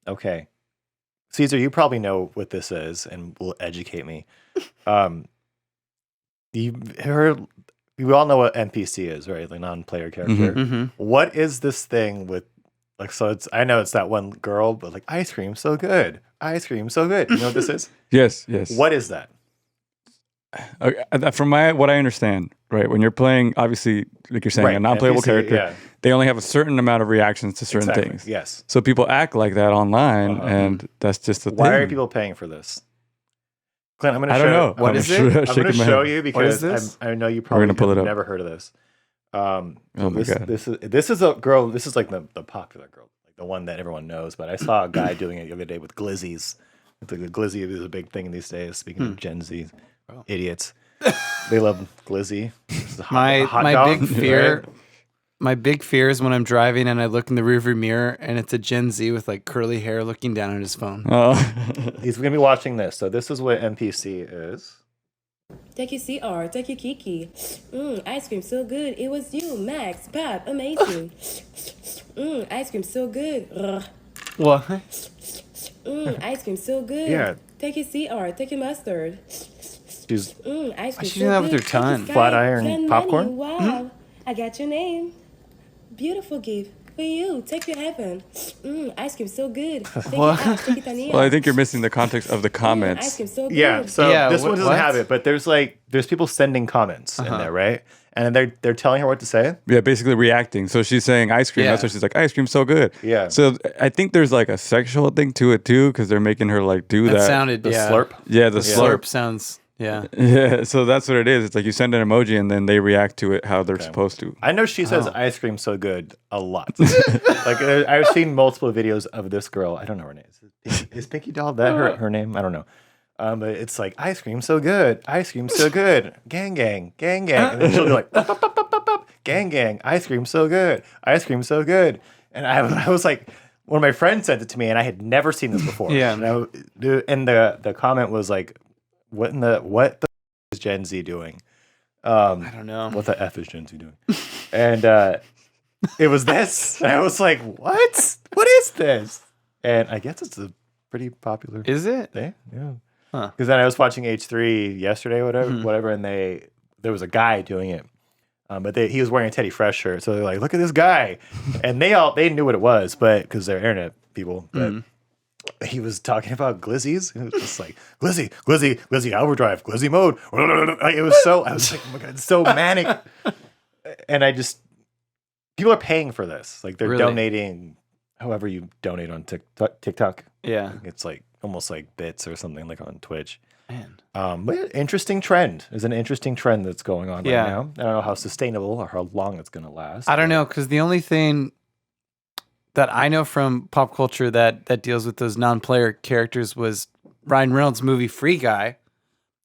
Okay. Caesar, you probably know what this is and will educate me. We all know what NPC is, right? Like non-player character. What is this thing with like, so I know it's that one girl, but like ice cream so good. Ice cream so good. You know what this is? Yes. What is that? From what I understand, right? When you're playing, obviously, like you're saying, a non-playable NPC, character, they only have a certain amount of reactions to certain things. Yes. So people act like that online, and that's just the thing. Why are people paying for this? Clint, I'm going to show I don't know. What is it? I'm going to show you because this? I know you probably have never heard of this. Oh my God. This is a girl. This is like the popular girl, like the one that everyone knows. But I saw a guy doing it the other day with glizzies. The glizzy is a big thing these days. Speaking of Gen Z idiots, they love glizzy. My big fear is when I'm driving and I look in the rearview mirror and it's a Gen Z with like curly hair looking down at his phone. Oh. He's going to be watching this. So this is what NPC is. Take your CR, take your Kiki. Ice cream so good. It was you, Max, Pop, amazing. Ice cream so good. What? Ice cream so good. Yeah. Take your CR, take your mustard. She's Ice cream She's so doing that with good. her tongue. Take your Flat Sky, iron Plan popcorn? Money. Wow. I got your name. Beautiful gift for you. Take your heaven. Ice cream so good. Take your ass, take your Tania. Well, I think you're missing the context of the Ice comments. cream so good. Yeah, so this one doesn't what? have it, but there's people sending comments in there, right? And they're telling her what to say. Yeah, basically reacting. So she's saying ice cream. Yeah. That's why she's like, ice cream's so good. Yeah. So I think there's like a sexual thing to it too, because they're making her like do that. That sounded, The slurp. Yeah, the Slurp slurp. sounds, yeah. Yeah, so that's what it is. It's like you send an emoji and then they react to it how they're supposed to. I know she says ice cream so good a lot. Like I've seen multiple videos of this girl. I don't know her name. Is Pinky Doll that her name? I don't know. But it's like ice cream so good, ice cream so good, gang gang, gang gang, and then she'll be like "Pop, pop, pop, pop, pop, gang gang, ice cream so good, ice cream so good, and I was like, one of my friends sent it to me, and I had never seen this before. Yeah. And the comment was like, what the is Gen Z doing? I don't know. What the F is Gen Z doing? And it was this. And I was like, what? What is this? And I guess it's a pretty popular Is it? thing. Yeah. Huh. Because then I was watching H3 yesterday, whatever, and there was a guy doing it. But he was wearing a Teddy Fresh shirt. So they're like, look at this guy. And they knew what it was, but because they're internet people. But he was talking about glizzies. It was just like, glizzy, overdrive, glizzy mode. It was I was like, oh my God, it's so manic. And people are paying for this. Like they're donating, however you donate on TikTok. Yeah. It's like almost like bits or something like on Twitch. Man. But interesting trend. There's an interesting trend that's going on right Yeah. now. I don't know how sustainable or how long it's going to last. I don't know, because the only thing that I know from pop culture that deals with those non-player characters was Ryan Reynolds' movie Free Guy.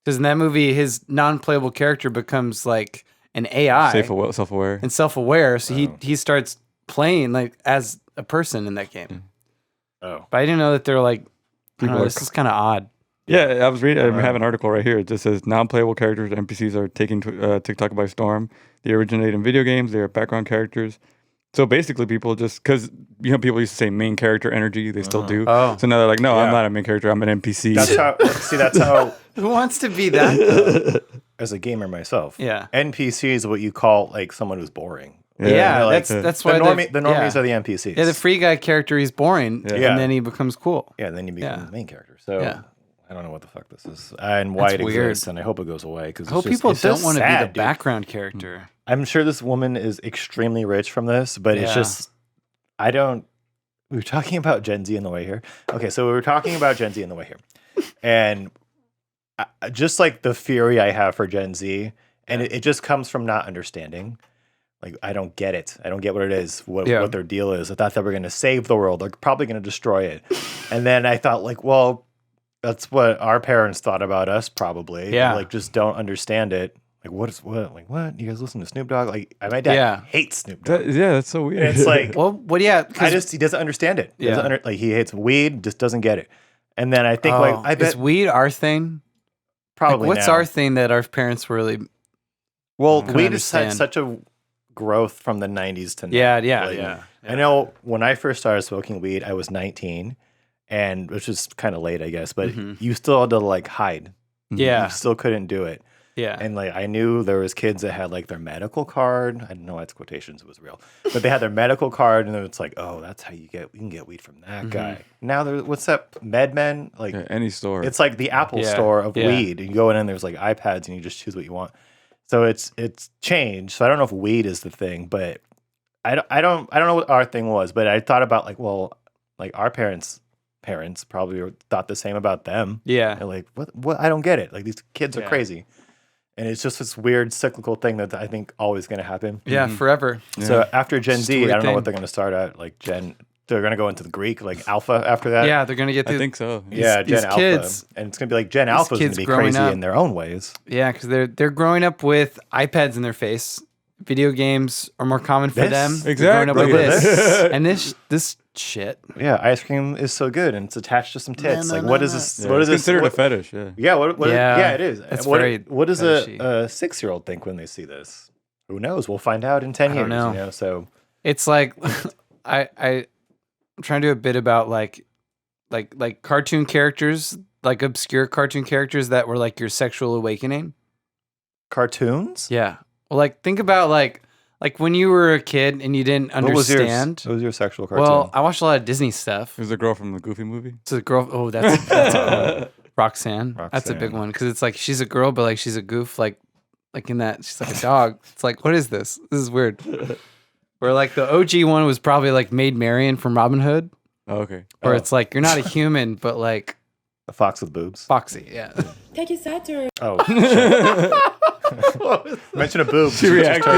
Because in that movie, his non-playable character becomes like an AI. Self-aware. And self-aware. So he starts playing like as a person in that game. Oh. But I didn't know that they're like, I don't know, this is kind of odd. Yeah, I was reading. I have an article right here. It just says non-playable characters, NPCs, are taking TikTok by storm. They originate in video games. They are background characters. So basically, people just because people used to say main character energy, they still do. Oh. So now they're like, no, I'm not a main character. I'm an NPC. That's how. Who wants to be that though? As a gamer myself, Yeah. NPC is what you call like someone who's boring. Yeah, like, that's why the normies are the NPCs. Yeah, the free guy character, he's boring, and then he becomes cool. Yeah, then you become the main character. So I don't know what the fuck this is and why That's it weird. exists, and I hope it goes away. Because I hope people don't want to be the dude. background character. I'm sure this woman is extremely rich from this, but it's just I don't. We were talking about Gen Z in the way here. Okay, so we were talking about Gen Z in the way here, and just like the fury I have for Gen Z, and it just comes from not understanding. Like, I don't get it. I don't get what it is, what their deal is. I thought they were going to save the world. They're probably going to destroy it. And then I thought, like, well, that's what our parents thought about us, probably. Yeah. Like, just don't understand it. Like, what? What? You guys listen to Snoop Dogg? Like, my dad hates Snoop Dogg. That's so weird. And it's like, he doesn't understand it. He doesn't he hates weed, just doesn't get it. And then I think, I bet. Is weed our thing? Probably what's now. our thing that our parents really. Well, weed has had such a growth from the 90s to now. Yeah. I know when I first started smoking weed, I was 19, and which is kind of late, I guess, but you still had to like hide. Yeah. You still couldn't do it. Yeah. And like I knew there was kids that had like their medical card. I didn't know that's quotations, it was real. But they had their medical card, and then it's like, oh, that's how you can get weed from that guy. Now there's what's up, MedMen? Like any store. It's like the Apple store of weed. And you go in and there's like iPads and you just choose what you want. So it's changed. So I don't know if weed is the thing, but I don't know what our thing was. But I thought about like, well, like our parents probably thought the same about them. Yeah. They're like, what? I don't get it. Like these kids are crazy, and it's just this weird cyclical thing that I think always going to happen. Yeah, forever. So after Gen Z, I don't know thing. what they're going to start at. Like they're going to go into the Greek, like Alpha after that. Yeah, they're going to get. I think so. Yeah, Gen Alpha, kids, and it's going to be like Gen Alpha is going to be crazy in their own ways. Yeah, because they're growing up with iPads in their face. Video games are more common for them. Exactly. They're growing up with this. And this shit. Yeah, ice cream is so good, and it's attached to some tits. What is this? Yeah, what is it's this? considered a fetish. Yeah. Yeah. Yeah, it is. It's what does fetishy. a 6-year-old think when they see this? Who knows? We'll find out in 10 years. don't know. You know, so It's like I'm trying to do a bit about like cartoon characters, like obscure cartoon characters that were like your sexual awakening. cartoons. Yeah. Well, like think about like when you were a kid and you didn't understand. What was your sexual cartoon? Well, I watched a lot of Disney stuff. There's a girl from the Goofy movie. So the girl, that's a one. Roxanne. That's a big Roxanne. one because it's like she's a girl, but like she's a goof, like in that she's like a dog. It's like, what is this? This is weird. Where like the OG one was probably like Maid Marian from Robin Hood, Oh, okay. where it's like you're not a human, but like a fox with boobs. foxy. Yeah. Take your Saturn. Oh, shit. Mention a boob. She reacted.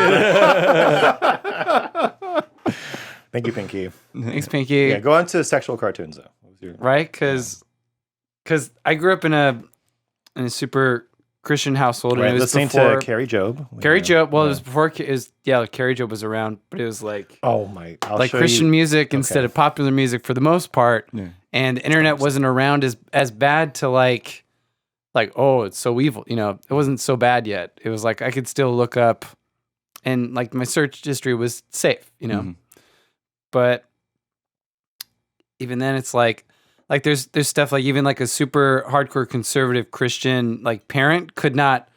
Thank you, Pinky. Thanks, Pinky. Yeah, go on to sexual cartoons though. What was your- Right? Because I grew up in a super Christian household, and Right, it was listening before to Carrie Job. Carrie Job. Well, it was before Carrie Job was around, but it was like Oh my! I'll like show Christian you. music instead of popular music for the most part. Yeah. And the internet wasn't around as bad to like oh, it's so evil. You know, it wasn't so bad yet. It was like I could still look up, and like my search history was safe. You know, but even then, it's like there's stuff like even like a super hardcore conservative Christian like parent could not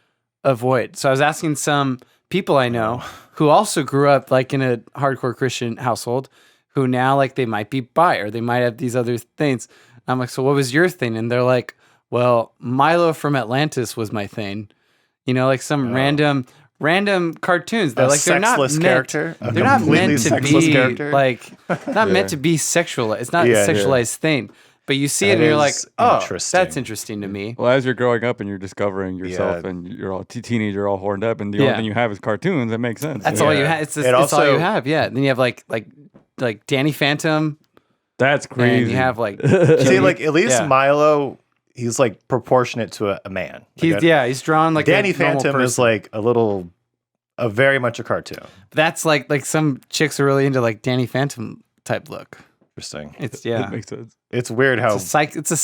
avoid. So I was asking some people I know who also grew up like in a hardcore Christian household, who now like they might be bi or they might have these other things. I'm like, so what was your thing? And they're like, well, Milo from Atlantis was my thing. You know, like some random cartoons. They're like they're not sexless meant. character. A They're not completely meant to sexless be character. like not meant to be sexual. It's not a sexualized thing. But you see it That and you're like, is oh, interesting. that's interesting to me. Well, as you're growing up and you're discovering yourself and you're all teenager, all horned up, and the only thing you have is cartoons, that makes sense. That's all you have. It's all you have. Yeah. Then you have like Danny Phantom. That's crazy. And you have like See, like at least Milo, he's like proportionate to a man. Like he's drawn like Danny a normal Phantom is person. like a very much a cartoon. That's like some chicks are really into like Danny Phantom type look. Interesting. It's That makes sense. It's weird how it's a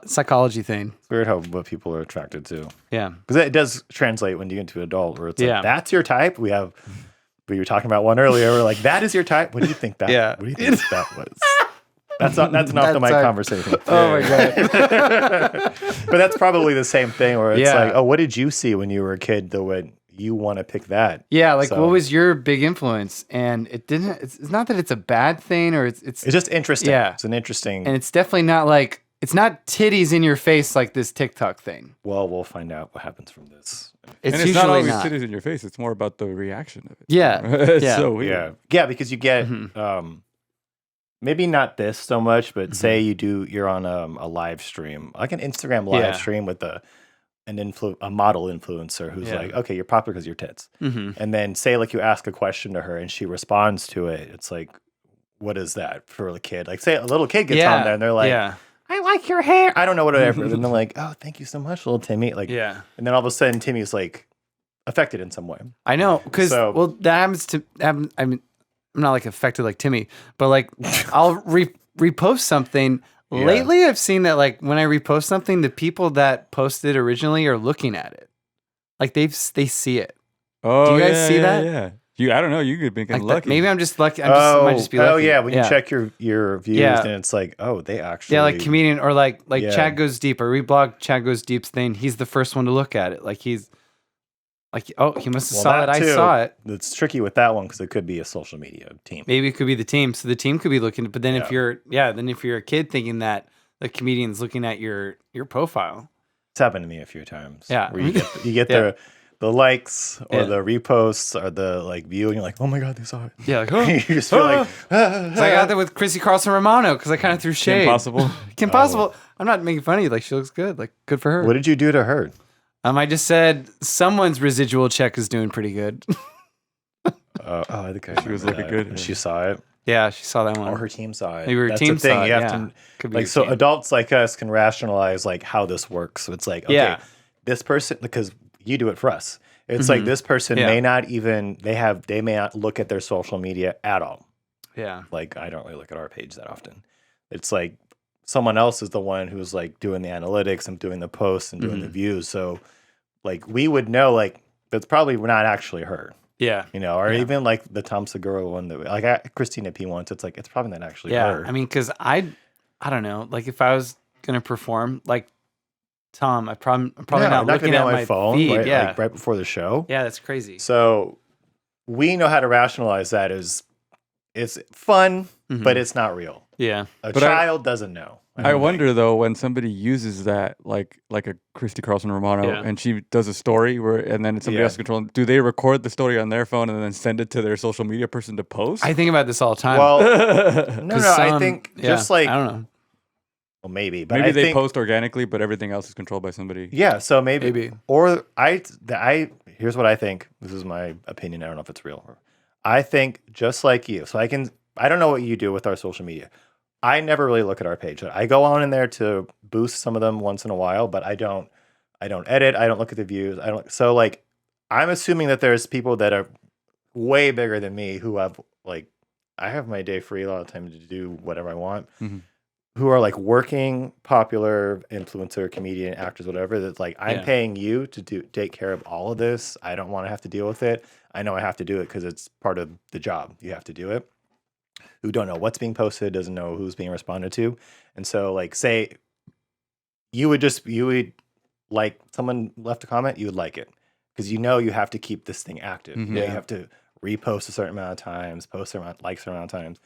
psychology thing. it's weird how what people are attracted to. Yeah. Because it does translate when you get into adult, where it's like, Yeah. that's your type. We have we were talking about one earlier. We're like, that is your type. What do you think that? Yeah. What do you think that was? That's an off the mic conversation. Oh my god! But that's probably the same thing where it's like, oh, what did you see when you were a kid that would you want to pick that? Yeah, like what was your big influence? And it didn't. It's not that it's a bad thing or it's just interesting. Yeah, it's an interesting, and it's definitely not like it's not titties in your face like this TikTok thing. Well, we'll find out what happens from this. It's usually not always titties in your face. It's more about the reaction of it. Yeah, it's so weird. Yeah, because you get. Maybe not this so much, but say you're on a live stream, like an Instagram live stream with a model influencer who's like, okay, you're popular because of your tits. And then say like you ask a question to her and she responds to it. It's like, what is that for a kid? Like say a little kid gets on there and they're like, I like your hair. I don't know whatever. And they're like, oh, thank you so much, little Timmy. Like, and then all of a sudden Timmy's like affected in some way. I know. Because, that happens to, I mean, I'm not like affected like Timmy, but like I'll repost something. Yeah. Lately, I've seen that like when I repost something, the people that posted originally are looking at it, like they see it. Oh, do you guys see that? Yeah. I don't know. You could be like lucky. Maybe I'm just lucky. Might just be lucky. Oh yeah, when you check your views, and it's like, oh, they actually like comedian or like Chad Goes Deep or reblog Chad Goes Deep's thing. He's the first one to look at it. Like he's. Like, oh, he must have saw that I saw it. It's tricky with that one because it could be a social media team. Maybe it could be the team. So the team could be looking. But then if you're a kid thinking that the comedian's looking at your profile. It's happened to me a few times. Yeah. Where you get the likes or the reposts or the like view and you're like, oh my God, they saw it. Yeah. Like, oh. You just feel like. So I got that with Chrissy Carlson Romano because I kind of threw shade. Kim Possible. I'm not making fun of you. Like she looks good. Like good for her. What did you do to her? I just said someone's residual check is doing pretty good. I think she was looking good. And she saw it. Yeah, she saw that one. Or her team saw it. Maybe her team saw it. You have to, like, so adults like us can rationalize like how this works. So it's like, okay, this person, because you do it for us. It's like this person may not even they may not look at their social media at all. Yeah. Like I don't really look at our page that often. It's like someone else is the one who's like doing the analytics and doing the posts and doing the views. So like we would know like that's probably not actually her. Yeah. You know, or even like the Tom Segura one that like Christina P once, it's like it's probably not actually her. I mean, because I don't know, like if I was gonna perform like Tom, I'm probably not looking at my phone feed. Like right before the show. Yeah, that's crazy. So we know how to rationalize that as it's fun, but it's not real. Yeah. A child doesn't know. I wonder though when somebody uses that like a Christy Carlson Romano and she does a story and then somebody else control. Do they record the story on their phone and then send it to their social media person to post? I think about this all the time. Well, no. I think just like I don't know. Well, maybe, but maybe they post organically, but everything else is controlled by somebody. Yeah, so maybe. Or here's what I think. This is my opinion. I don't know if it's real. I think just like you. So I don't know what you do with our social media. I never really look at our page. I go on in there to boost some of them once in a while, but I don't edit. I don't look at the views. So like, I'm assuming that there's people that are way bigger than me who have like, I have my day free a lot of time to do whatever I want, who are like working, popular influencer, comedian, actors, whatever. That's like, I'm paying you to take care of all of this. I don't want to have to deal with it. I know I have to do it because it's part of the job. You have to do it. Who don't know what's being posted, doesn't know who's being responded to. And so like say you would like someone left a comment, you would like it. Because you have to keep this thing active. You have to repost a certain amount of times, post a certain amount, like a certain amount of times.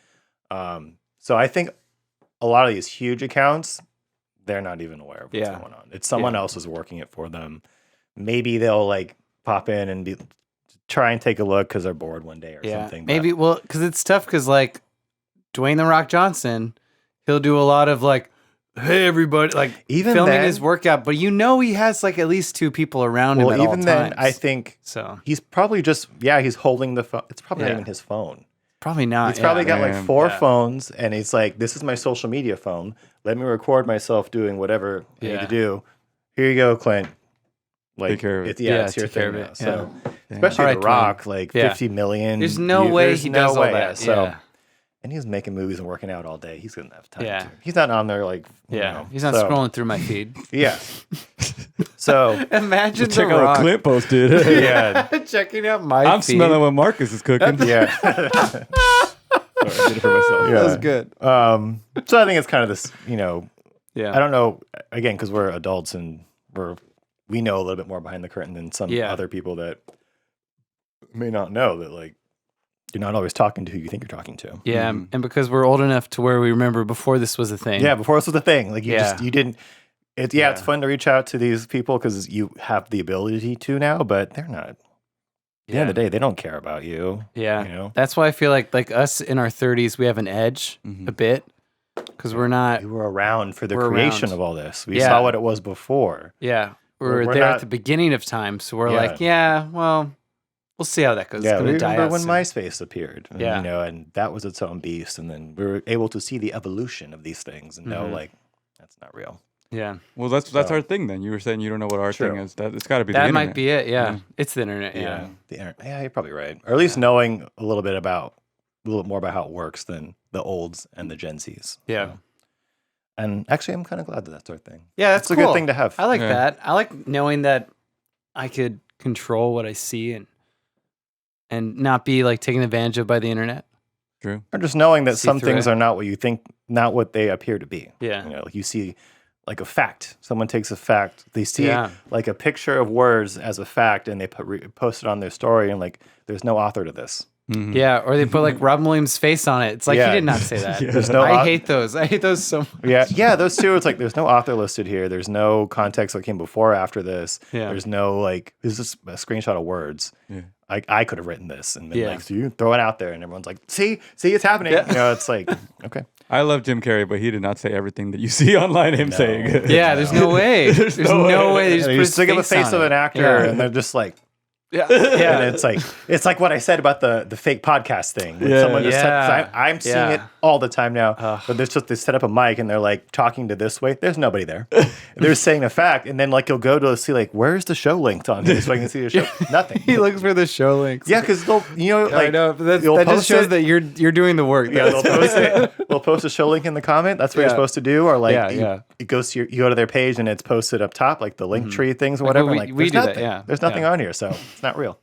So I think a lot of these huge accounts, they're not even aware of what's going on. It's someone else is working it for them. Maybe they'll like pop in and try and take a look because they're bored one day or something. Maybe, because it's tough because like Dwayne The Rock Johnson, he'll do a lot of like, hey everybody, like even filming his workout, but he has like at least two people around him at all times. Then I think he's probably just he's holding the phone. It's probably not even his phone. Probably not. He's probably got like four phones, and he's like, this is my social media phone. Let me record myself doing whatever I need to do. Here you go, Clint. Like, take care of it. It's your thing now. So, especially The Rock, like 50 million. There's no way he does all that. So, and he's making movies and working out all day. He's gonna have time. He's not on there like he's not scrolling through my feed. Yeah. So imagine check The out what Rock. Clint posted. yeah, Checking out my I'm feed. smelling what Marcus is cooking. yeah, Sorry, I did it for myself. yeah. That was good. So I think it's kind of this, Yeah. I don't know, again, because we're adults and we know a little bit more behind the curtain than some other people that may not know that, like, you're not always talking to who you think you're talking to. Yeah, and because we're old enough to where we remember before this was a thing. Yeah, before this was a thing. Like, you didn't. Yeah. It's fun to reach out to these people because you have the ability to now, but they're not. At the end of the day, they don't care about you. Yeah. That's why I feel like us in our 30s, we have an edge a bit because we're not. We were around for the We're creation around. of all this. We saw what it was before. Yeah. We're We're there not- at the beginning of time. So we're Yeah. like, well, we'll see how that goes. Yeah, It's we going to die remember out when soon. MySpace appeared. And, Yeah. and that was its own beast. And then we were able to see the evolution of these things and know, like, that's not real. Yeah. Well, that's our thing then. You were saying you don't know what our thing is. It's got to be the That internet. might be it. Yeah. It's the internet. Yeah. The internet. Yeah, you're probably right. Or at least knowing a little bit more about how it works than the olds and the Gen Zs. Yeah. So. And actually, I'm kind of glad that that's our thing. Yeah, that's a cool. good thing to have. I like that. I like knowing that I could control what I see and not be like taken advantage of by the internet. True. Or just knowing that See some through things it. are not what you think, not what they appear to be. Yeah. Like you see like a fact. Someone takes a fact. They see Yeah. like a picture of words as a fact and they post it on their story and like, there's no author to this. Mhm. Yeah, or they put like Robin Williams' face on it. It's like Yeah. he did not say that. There's no I au- hate those. I hate those so much. Yeah, those two. It's like there's no author listed here. There's no context that came before or after this. Yeah. There's no like. This is a screenshot of words. Yeah. I could have written this and been Yeah. like, so you throw it out there, and everyone's like, see, it's happening. Yeah. It's like, okay, I love Jim Carrey, but he did not say everything that you see online him saying. Yeah, there's no way. There's no way. They just and put you his stick up a face face on of it. an actor, Yeah. and they're just like, Yeah. and it's like what I said about the fake podcast thing. When someone just Yeah. I'm seeing Yeah. it all the time now. But there's just they set up a mic and they're like talking to this way. There's nobody there. They're saying a fact, and then like you'll go to see like where's the show linked on here so I can see the show. Nothing. He looks for the show links. Yeah, because they'll I know, but you'll that just post shows it. that you're doing the work. Yeah, they'll post it. We'll post a show link in the comment. That's what you're Yeah. supposed to do. Or like, Yeah. it goes to you go to their page and it's posted up top, like the link tree things or whatever. we- like, we there's do that, nothing. yeah. There's nothing Yeah. on here, so it's not real.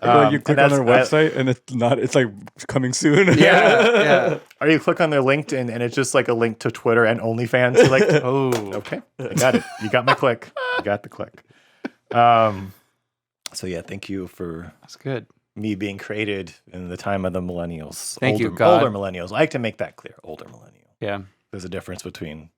Like you click and on their that's- website and it's not. It's like coming soon. Yeah. Or you click on their LinkedIn and it's just like a link to Twitter and OnlyFans. You're like, Oh. okay, I got it. You got my click. You got the click. So yeah, thank you for That's good. me being created in the time of the millennials. Thank you, older, God. Older millennials. I like to make that clear. Older millennial. Yeah. There's a difference between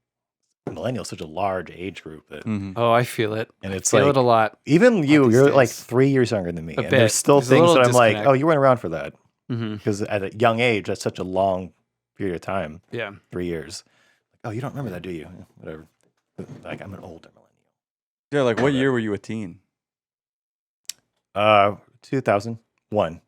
millennials, such a large age group that, Mhm. Oh, I feel it. and it's Feel like it a lot. even these you're like days. 3 years younger than me, and bit. there's still There's a things little that I'm like, disconnect. oh, you weren't around for that Mm-hmm. because at a young age, that's such a long period of time. Yeah. 3 years. Oh, you don't remember that, do you? Yeah, whatever. Like I'm an older millennial. Yeah, like what year were you a teen? 2001.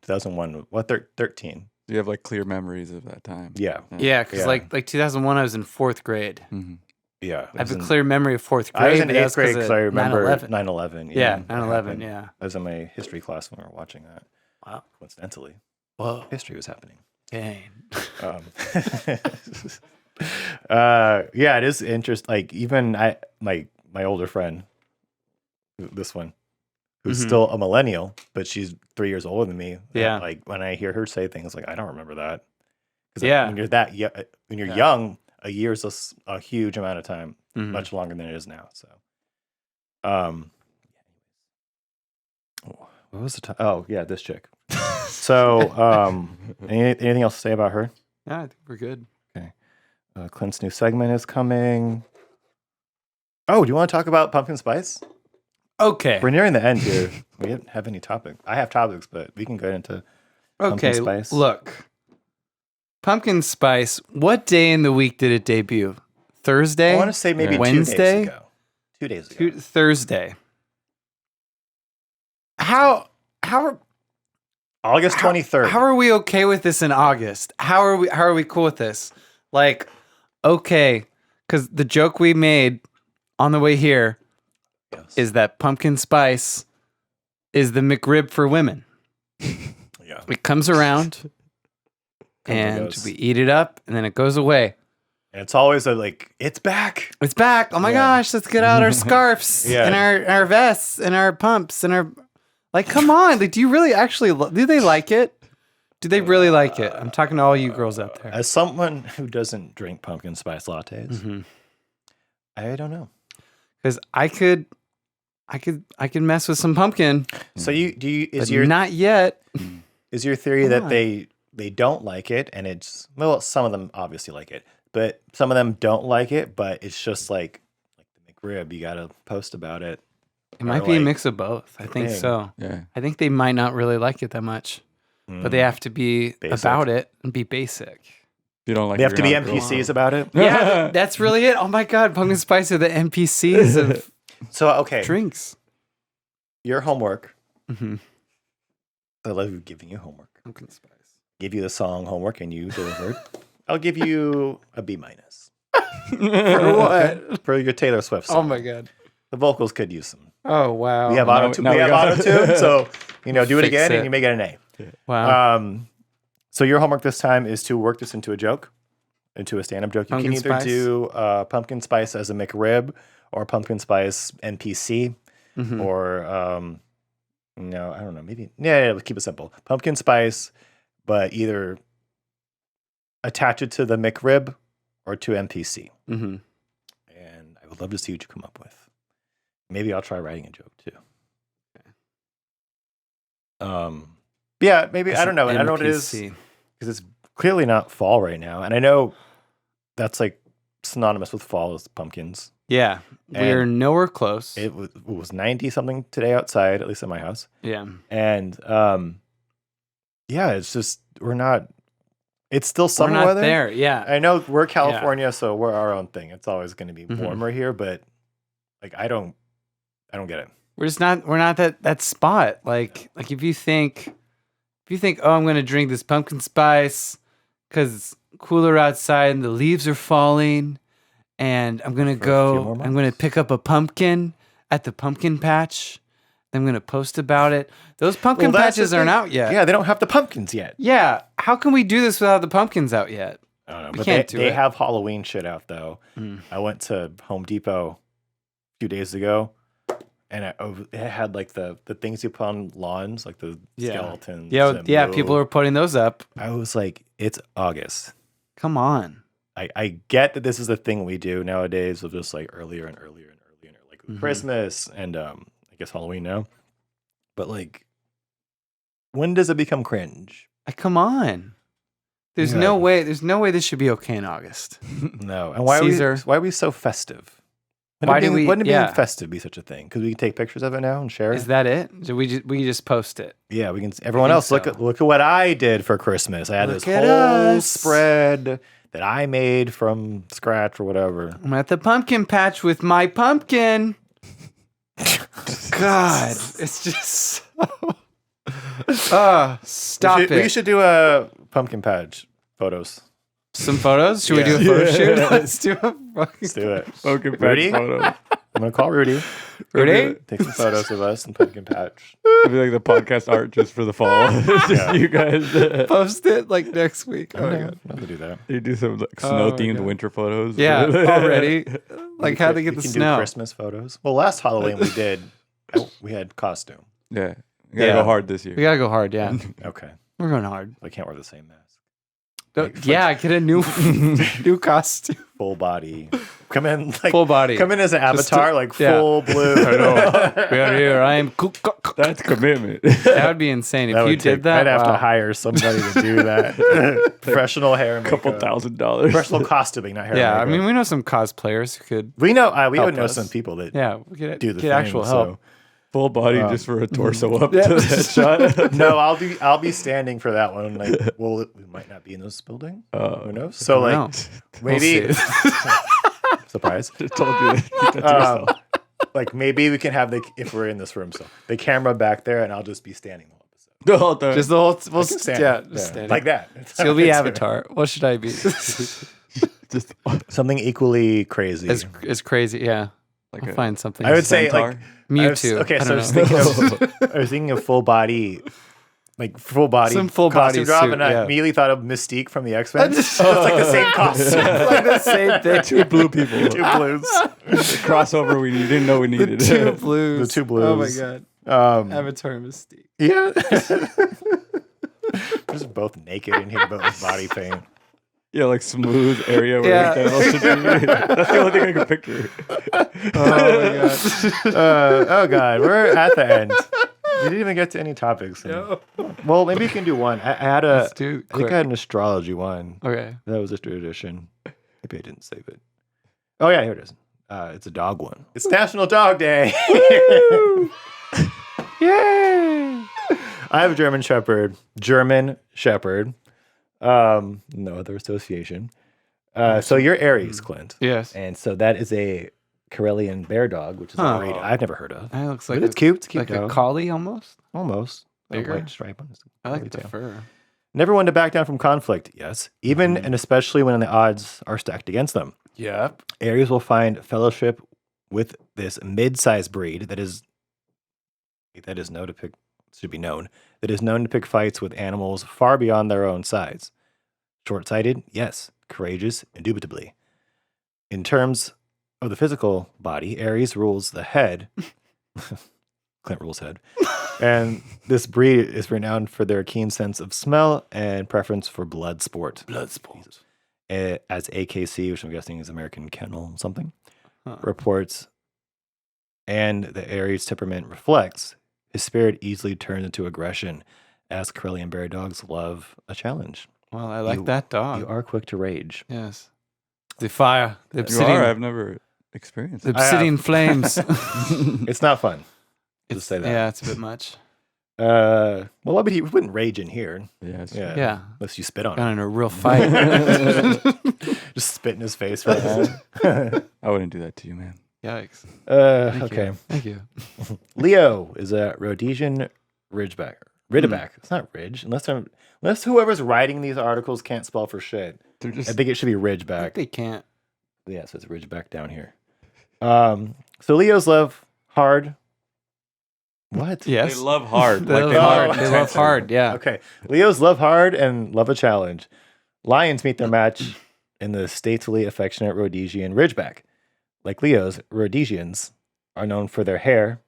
What 13? Do you have like clear memories of that time? Yeah. Yeah, because Yeah. like 2001, I was in fourth grade. Mhm. Yeah. I have a clear memory of fourth grade. I was in but that 8th grade 'cause because of I remember 9/11. 9/11. Yeah, that 9/11. happened. Yeah. I was in my history class when we were watching that. Wow. Coincidentally, Whoa. history was happening. Dang. Um, yeah, it is interesting. Like even my older friend, this one, who's Mhm. still a millennial, but she's 3 years older than me. Yeah. Like when I hear her say things, like I don't remember that. 'Cause Yeah. when you're when you're young, a year is a huge amount of time, Mhm. much longer than it is now. So, what was the time? Oh yeah, this chick. So, anything else to say about her? Yeah, I think we're good. Clint's new segment is coming. Oh, do you want to talk about pumpkin spice? Okay. We're nearing the end here. We didn't have any topic. I have topics, but we can go into pumpkin Okay. spice. Look. Pumpkin spice. What day in the week did it debut? Thursday? I want to say maybe Wednesday? 2 days ago. 2 days ago. Thursday. How August 23rd. How are we okay with this in August? How are we cool with this? Like, okay, because the joke we made on the way here Yes. is that pumpkin spice is the McRib for women. Yeah. It comes around and and goes. we eat it up and then it goes away. And it's always like, it's back. It's back. Oh my gosh, let's get out our scarves and our vests and our pumps and our like. Come on, like, do you really actually? Do they like it? Do they really like it? I'm talking to all you girls out there. As someone who doesn't drink pumpkin spice lattes, I don't know. Because I could mess with some pumpkin. So not yet? Is your theory that they don't like it, and it's some of them obviously like it, but some of them don't like it, but it's just like the McRib, you got to post about it. It might be a mix of both. I think so. Yeah. I think they might not really like it that much, but they have to be about it and be basic. You don't like. They have to be NPCs about it. Yeah, that's really it. Oh my God, pumpkin spice are the NPCs of drinks. Your homework. I love giving you homework. Pumpkin spice. Give you the song homework and you delivered. I'll give you a B-. For what? For your Taylor Swift song. Oh my God. The vocals could use some. Oh wow. We have Autotune, so do it again and you may get an A. Wow. So your homework this time is to work this into a joke, into a stand-up joke. You can either do pumpkin spice as a McRib or pumpkin spice NPC, or no, I don't know. Maybe let's keep it simple. Pumpkin spice, but either attach it to the McRib or to NPC. And I would love to see what you come up with. Maybe I'll try writing a joke too. Yeah, maybe. I don't know. I don't know what it is because it's clearly not fall right now, and I know that's like synonymous with fall is pumpkins. Yeah, we're nowhere close. It was 90 something today outside, at least at my house. Yeah, and it's just we're not. It's still summer we're not weather. There, yeah. I know we're California, so we're our own thing. It's always going to be warmer here, but like I don't get it. We're just not. We're not that spot. Like if you think, oh, I'm gonna drink this pumpkin spice because it's cooler outside and the leaves are falling, and I'm gonna pick up a pumpkin at the pumpkin patch. I'm gonna post about it. Those pumpkin patches aren't out yet. Yeah, they don't have the pumpkins yet. Yeah, how can we do this without the pumpkins out yet? I don't know. We can't do it. They have Halloween shit out though. I went to Home Depot a few days ago. And it had like the things you put on lawns, like the skeletons. Yeah, people are putting those up. I was like, it's August. Come on. I get that this is a thing we do nowadays with just like earlier and earlier and earlier, like Christmas and I guess Halloween now. But like, when does it become cringe? Come on. There's no way this should be okay in August. No. And why are we so festive? Wouldn't being festive be such a thing? Because we can take pictures of it now and share it. Is that it? So we just post it. Yeah, we can. Everyone else, look at what I did for Christmas. I had this whole spread that I made from scratch or whatever. I'm at the pumpkin patch with my pumpkin. God, it's just stop it. We should do a pumpkin patch photos. Some photos? Should we do a photo shoot? Let's do it. Pumpkin patch Rudy? photo. I'm gonna call Rudy. Rudy? Take some photos of us in pumpkin patch. It'll be like the podcast art just for the fall. Just you guys post it like next week. Oh my God. I'll do that. You do some like snow themed winter photos. Yeah, already. Like how they get the snow. Do Christmas photos. Well, last Halloween we had costume. Yeah. We gotta go hard this year. We gotta go hard, yeah. Okay. We're going hard. I can't wear the same mask. Get a new costume. Full body. Come in like full body. Come in as an avatar, full blue. I know. We are here. I am. That's commitment. That would be insane if you did that. I'd have to hire somebody to do that. Professional hair and makeup. $2,000. Professional costuming, not hair. Yeah, and I mean, we know some cosplayers who could. We know. We would know some people that. We could do the get actual help. So. Full body just for a torso up to that shot. No, I'll be standing for that one. Like, well, we might not be in this building. Who knows? So like, maybe. Surprise! Just told you. Keep that to yourself. Like maybe we can have if we're in this room, so the camera back there, and I'll just be standing the whole episode. The whole time. Just the whole. Just standing like that. So you'll be Avatar. What should I be? Just something equally crazy. It's crazy, yeah. Like I'll find something. I would say like Mewtwo. Okay, so I was thinking of full body, like full body, Some full costume body drop, suit, and I yeah. immediately thought of Mystique from the X-Men. It's like the same costume. like the same thing. Two blue people. Two blues. The crossover we didn't know we needed. Two blues. The two blues. Oh my god. Avatar Mystique. Yeah. We're just both naked in here, but with body paint. Yeah, like smooth area where Yeah. should be. That's the only thing I can picture. Oh my god. Oh god, we're at the end. We didn't even get to any topics. Well, maybe you can do one. I had a. Let's do I think I had an astrology one. Okay. That was a tradition. Maybe I didn't save it. Oh yeah, here it is. It's a dog one. It's National Dog Day. Yay! I have a German Shepherd. No other association. So you're Aries, Clint. Yes. And so that is a Karelian bear dog, which is a breed I've never heard of. That looks But like it's cute. It's a cute like dog. a collie almost. Almost. A Bigger. white stripe on his I like curly the tail. fur. Never one to back down from conflict. Yes. Even and especially when the odds are stacked against them. Yep. Aries will find fellowship with this mid-sized breed that is known to pick fights with animals far beyond their own size. Short-sighted, yes. Courageous, indubitably. In terms of the physical body, Aries rules the head. Clint rules head. And this breed is renowned for their keen sense of smell and preference for blood sport. Blood sport. As AKC, which I'm guessing is American Kennel something, reports, and the Aries temperament reflects, his spirit easily turns into aggression, as Karelian bear dogs love a challenge. Well, I like that dog. You are quick to rage. Yes. The fire. The You obsidian. are? I've never experienced The it. obsidian flames. It's not fun. Just say that. Yeah, it's a bit much. Well, I mean, he wouldn't rage in here. Yeah, it's Yeah. Yeah. Unless you spit on Got him. in a real fight. Just spit in his face right now. I wouldn't do that to you, man. Yikes. Okay. Thank you. Leo is a Rhodesian Ridgeback. It's not Ridge. Unless whoever's writing these articles can't spell for shit. They're just I think it should be I think Ridgeback. they can't. Yeah, so it's Ridgeback down here. So Leos love hard. What? Yes. they love hard. They like love they hard. love They love intensity. hard. Yeah. Okay. Leos love hard and love a challenge. Lions meet their match in the stately, affectionate Rhodesian Ridgeback. Like Leos, Rhodesians are known for their hair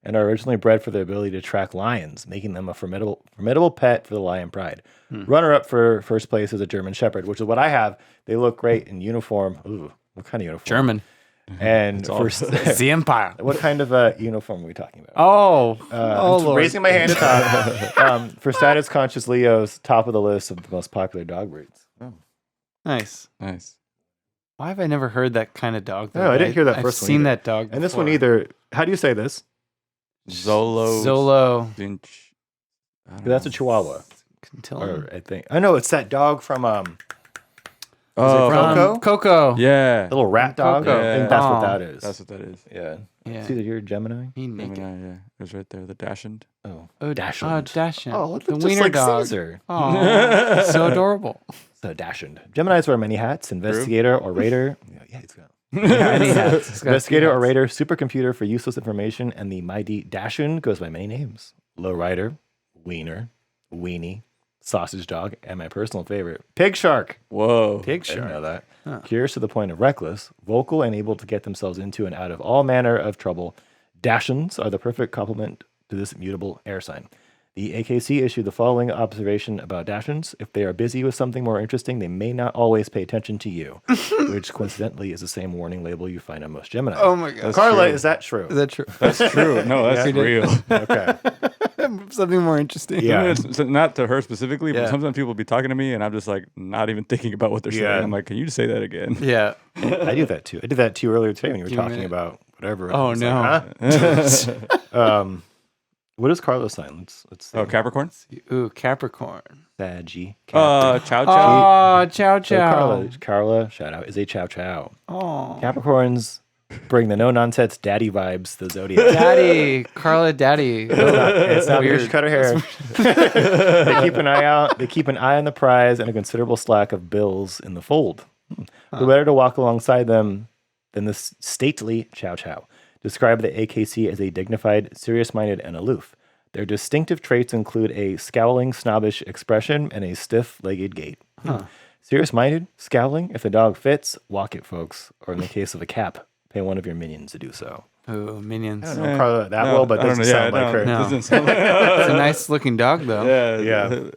and are originally bred for their ability to track lions, making them a formidable pet for the lion pride. Runner-up for first place is a German Shepherd, which is what I have. They look great in uniform. Ooh, what kind of uniform? German. And for It's the empire. what kind of uniform are we talking about? Oh. I'm Lord. raising my hand at top. For status-conscious Leos, top of the list of the most popular dog breeds. Nice. Nice. Why have I never heard that kind of dog? No, I didn't hear that I've first one seen either. that dog. And this one before. either. How do you say this? Zolo. Zolo. That's a Chihuahua. Contillion. Or I think. I know it's that dog from Oh, from- Coco? Coco. yeah. the little rat dog. Coco. I think that's what Oh. that is. That's what that is. Yeah. Yeah. See that you're a Gemini. He naked. Gemini, yeah. It was right there. The Dachshund. Oh, Oh, Dachshund. Oh, Dachshund. Oh, it the looks just wiener like dog. Caesar. Oh, so adorable. So Dachshund. Geminis wear many hats. Investigator or raider. Yeah, he's got. Many hats. He's got Investigator two or hats. raider, supercomputer for useless information, and the mighty Dachshund goes by many names. Lowrider, Wiener, Weenie, Sausage Dog, and my personal favorite, Pig Shark. Whoa. Pig I didn't know shark. that. Curious to the point of reckless, vocal, and able to get themselves into and out of all manner of trouble, Dachshunds are the perfect complement to this mutable air sign. The AKC issued the following observation about Dachshunds. If they are busy with something more interesting, they may not always pay attention to you, which coincidentally is the same warning label you find on most Gemini. Oh my god. That's Carla, true. is that true? Is that true? That's true. No, that's real. Okay. Something more interesting. Yeah. It's not to her specifically, but Yeah. sometimes people be talking to me and I'm just like not even thinking about what they're Yeah. saying. I'm like, can you just say that again? Yeah. I do that too. I did that to you earlier today when you were Give me a talking minute. about whatever. and I Oh was no. like, huh? What is Carla's sign? Let's see. Oh, Capricorn? Ooh, Capricorn. Saggy. Chow Chow. Oh, chow So chow. Carla, shout out, is a chow chow. Oh, Capricorns bring the no nonsense daddy vibes to the zodiac. daddy, Carla, daddy. It's not weird. Weird. She cut her hair. They keep an eye out. They keep an eye on the prize and a considerable slack of bills in the fold. Who better to walk alongside them than this stately chow chow? Describe the AKC as a dignified, serious-minded, and aloof. Their distinctive traits include a scowling, snobbish expression and a stiff-legged gait. Serious-minded, scowling. If the dog fits, walk it, folks. Or in the case of a cat, pay one of your minions to do so. Oh, minions. I don't know Carla that well, but it doesn't sound like her. No. Doesn't sound like It's a nice-looking dog, though. Yeah.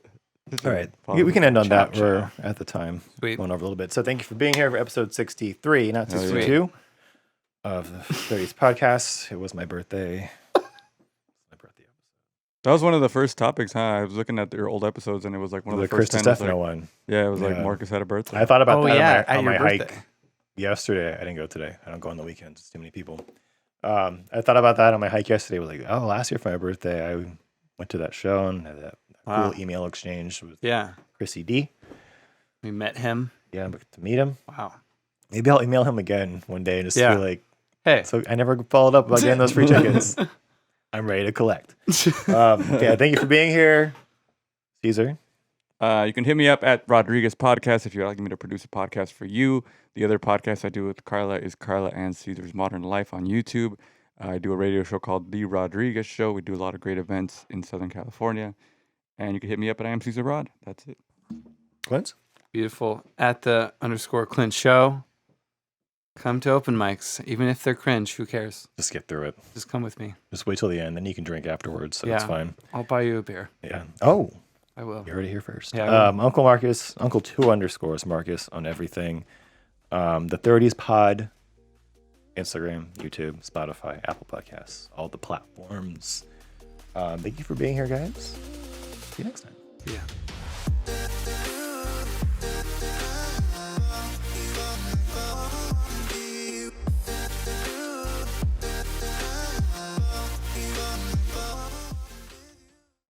All right. We can end on that. We're at the time. Sweet. Going over a little bit. So thank you for being here for episode 63, not 62 of the 30s podcast. It was my birthday. That was one of the first topics, huh? I was looking at your old episodes, and it was like one of the first Chris 10. Stefano one. Yeah, it was like Marcus had a birthday. I thought about that at on your my birthday. hike yesterday. I didn't go today. I don't go on the weekends. It's too many people. I thought about that on my hike yesterday. I was like, oh, last year for my birthday, I went to that show and had that cool email exchange with Chrissy D. We met him. Yeah, but to meet him. Wow. Maybe I'll email him again one day and just be like, hey. So I never followed up about getting those free tickets. I'm ready to collect. Thank you for being here, Caesar. You can hit me up at Rodriguez Podcast if you'd like me to produce a podcast for you. The other podcast I do with Carla is Carla and Caesar's Modern Life on YouTube. I do a radio show called The Rodriguez Show. We do a lot of great events in Southern California. And you can hit me up at I am Caesar Rod. That's it. Clint? Beautiful. At the _Clint Show. Come to open mics. Even if they're cringe, who cares? Just get through it. Just come with me. Just wait till the end, then you can drink afterwards, so it's fine. I'll buy you a beer. Yeah. Oh. I will. You heard it here first. Yeah, Uncle Marcus, Uncle 2_ Marcus on everything. The 30s Pod, Instagram, YouTube, Spotify, Apple Podcasts, all the platforms. Thank you for being here, guys. See you next time. Yeah.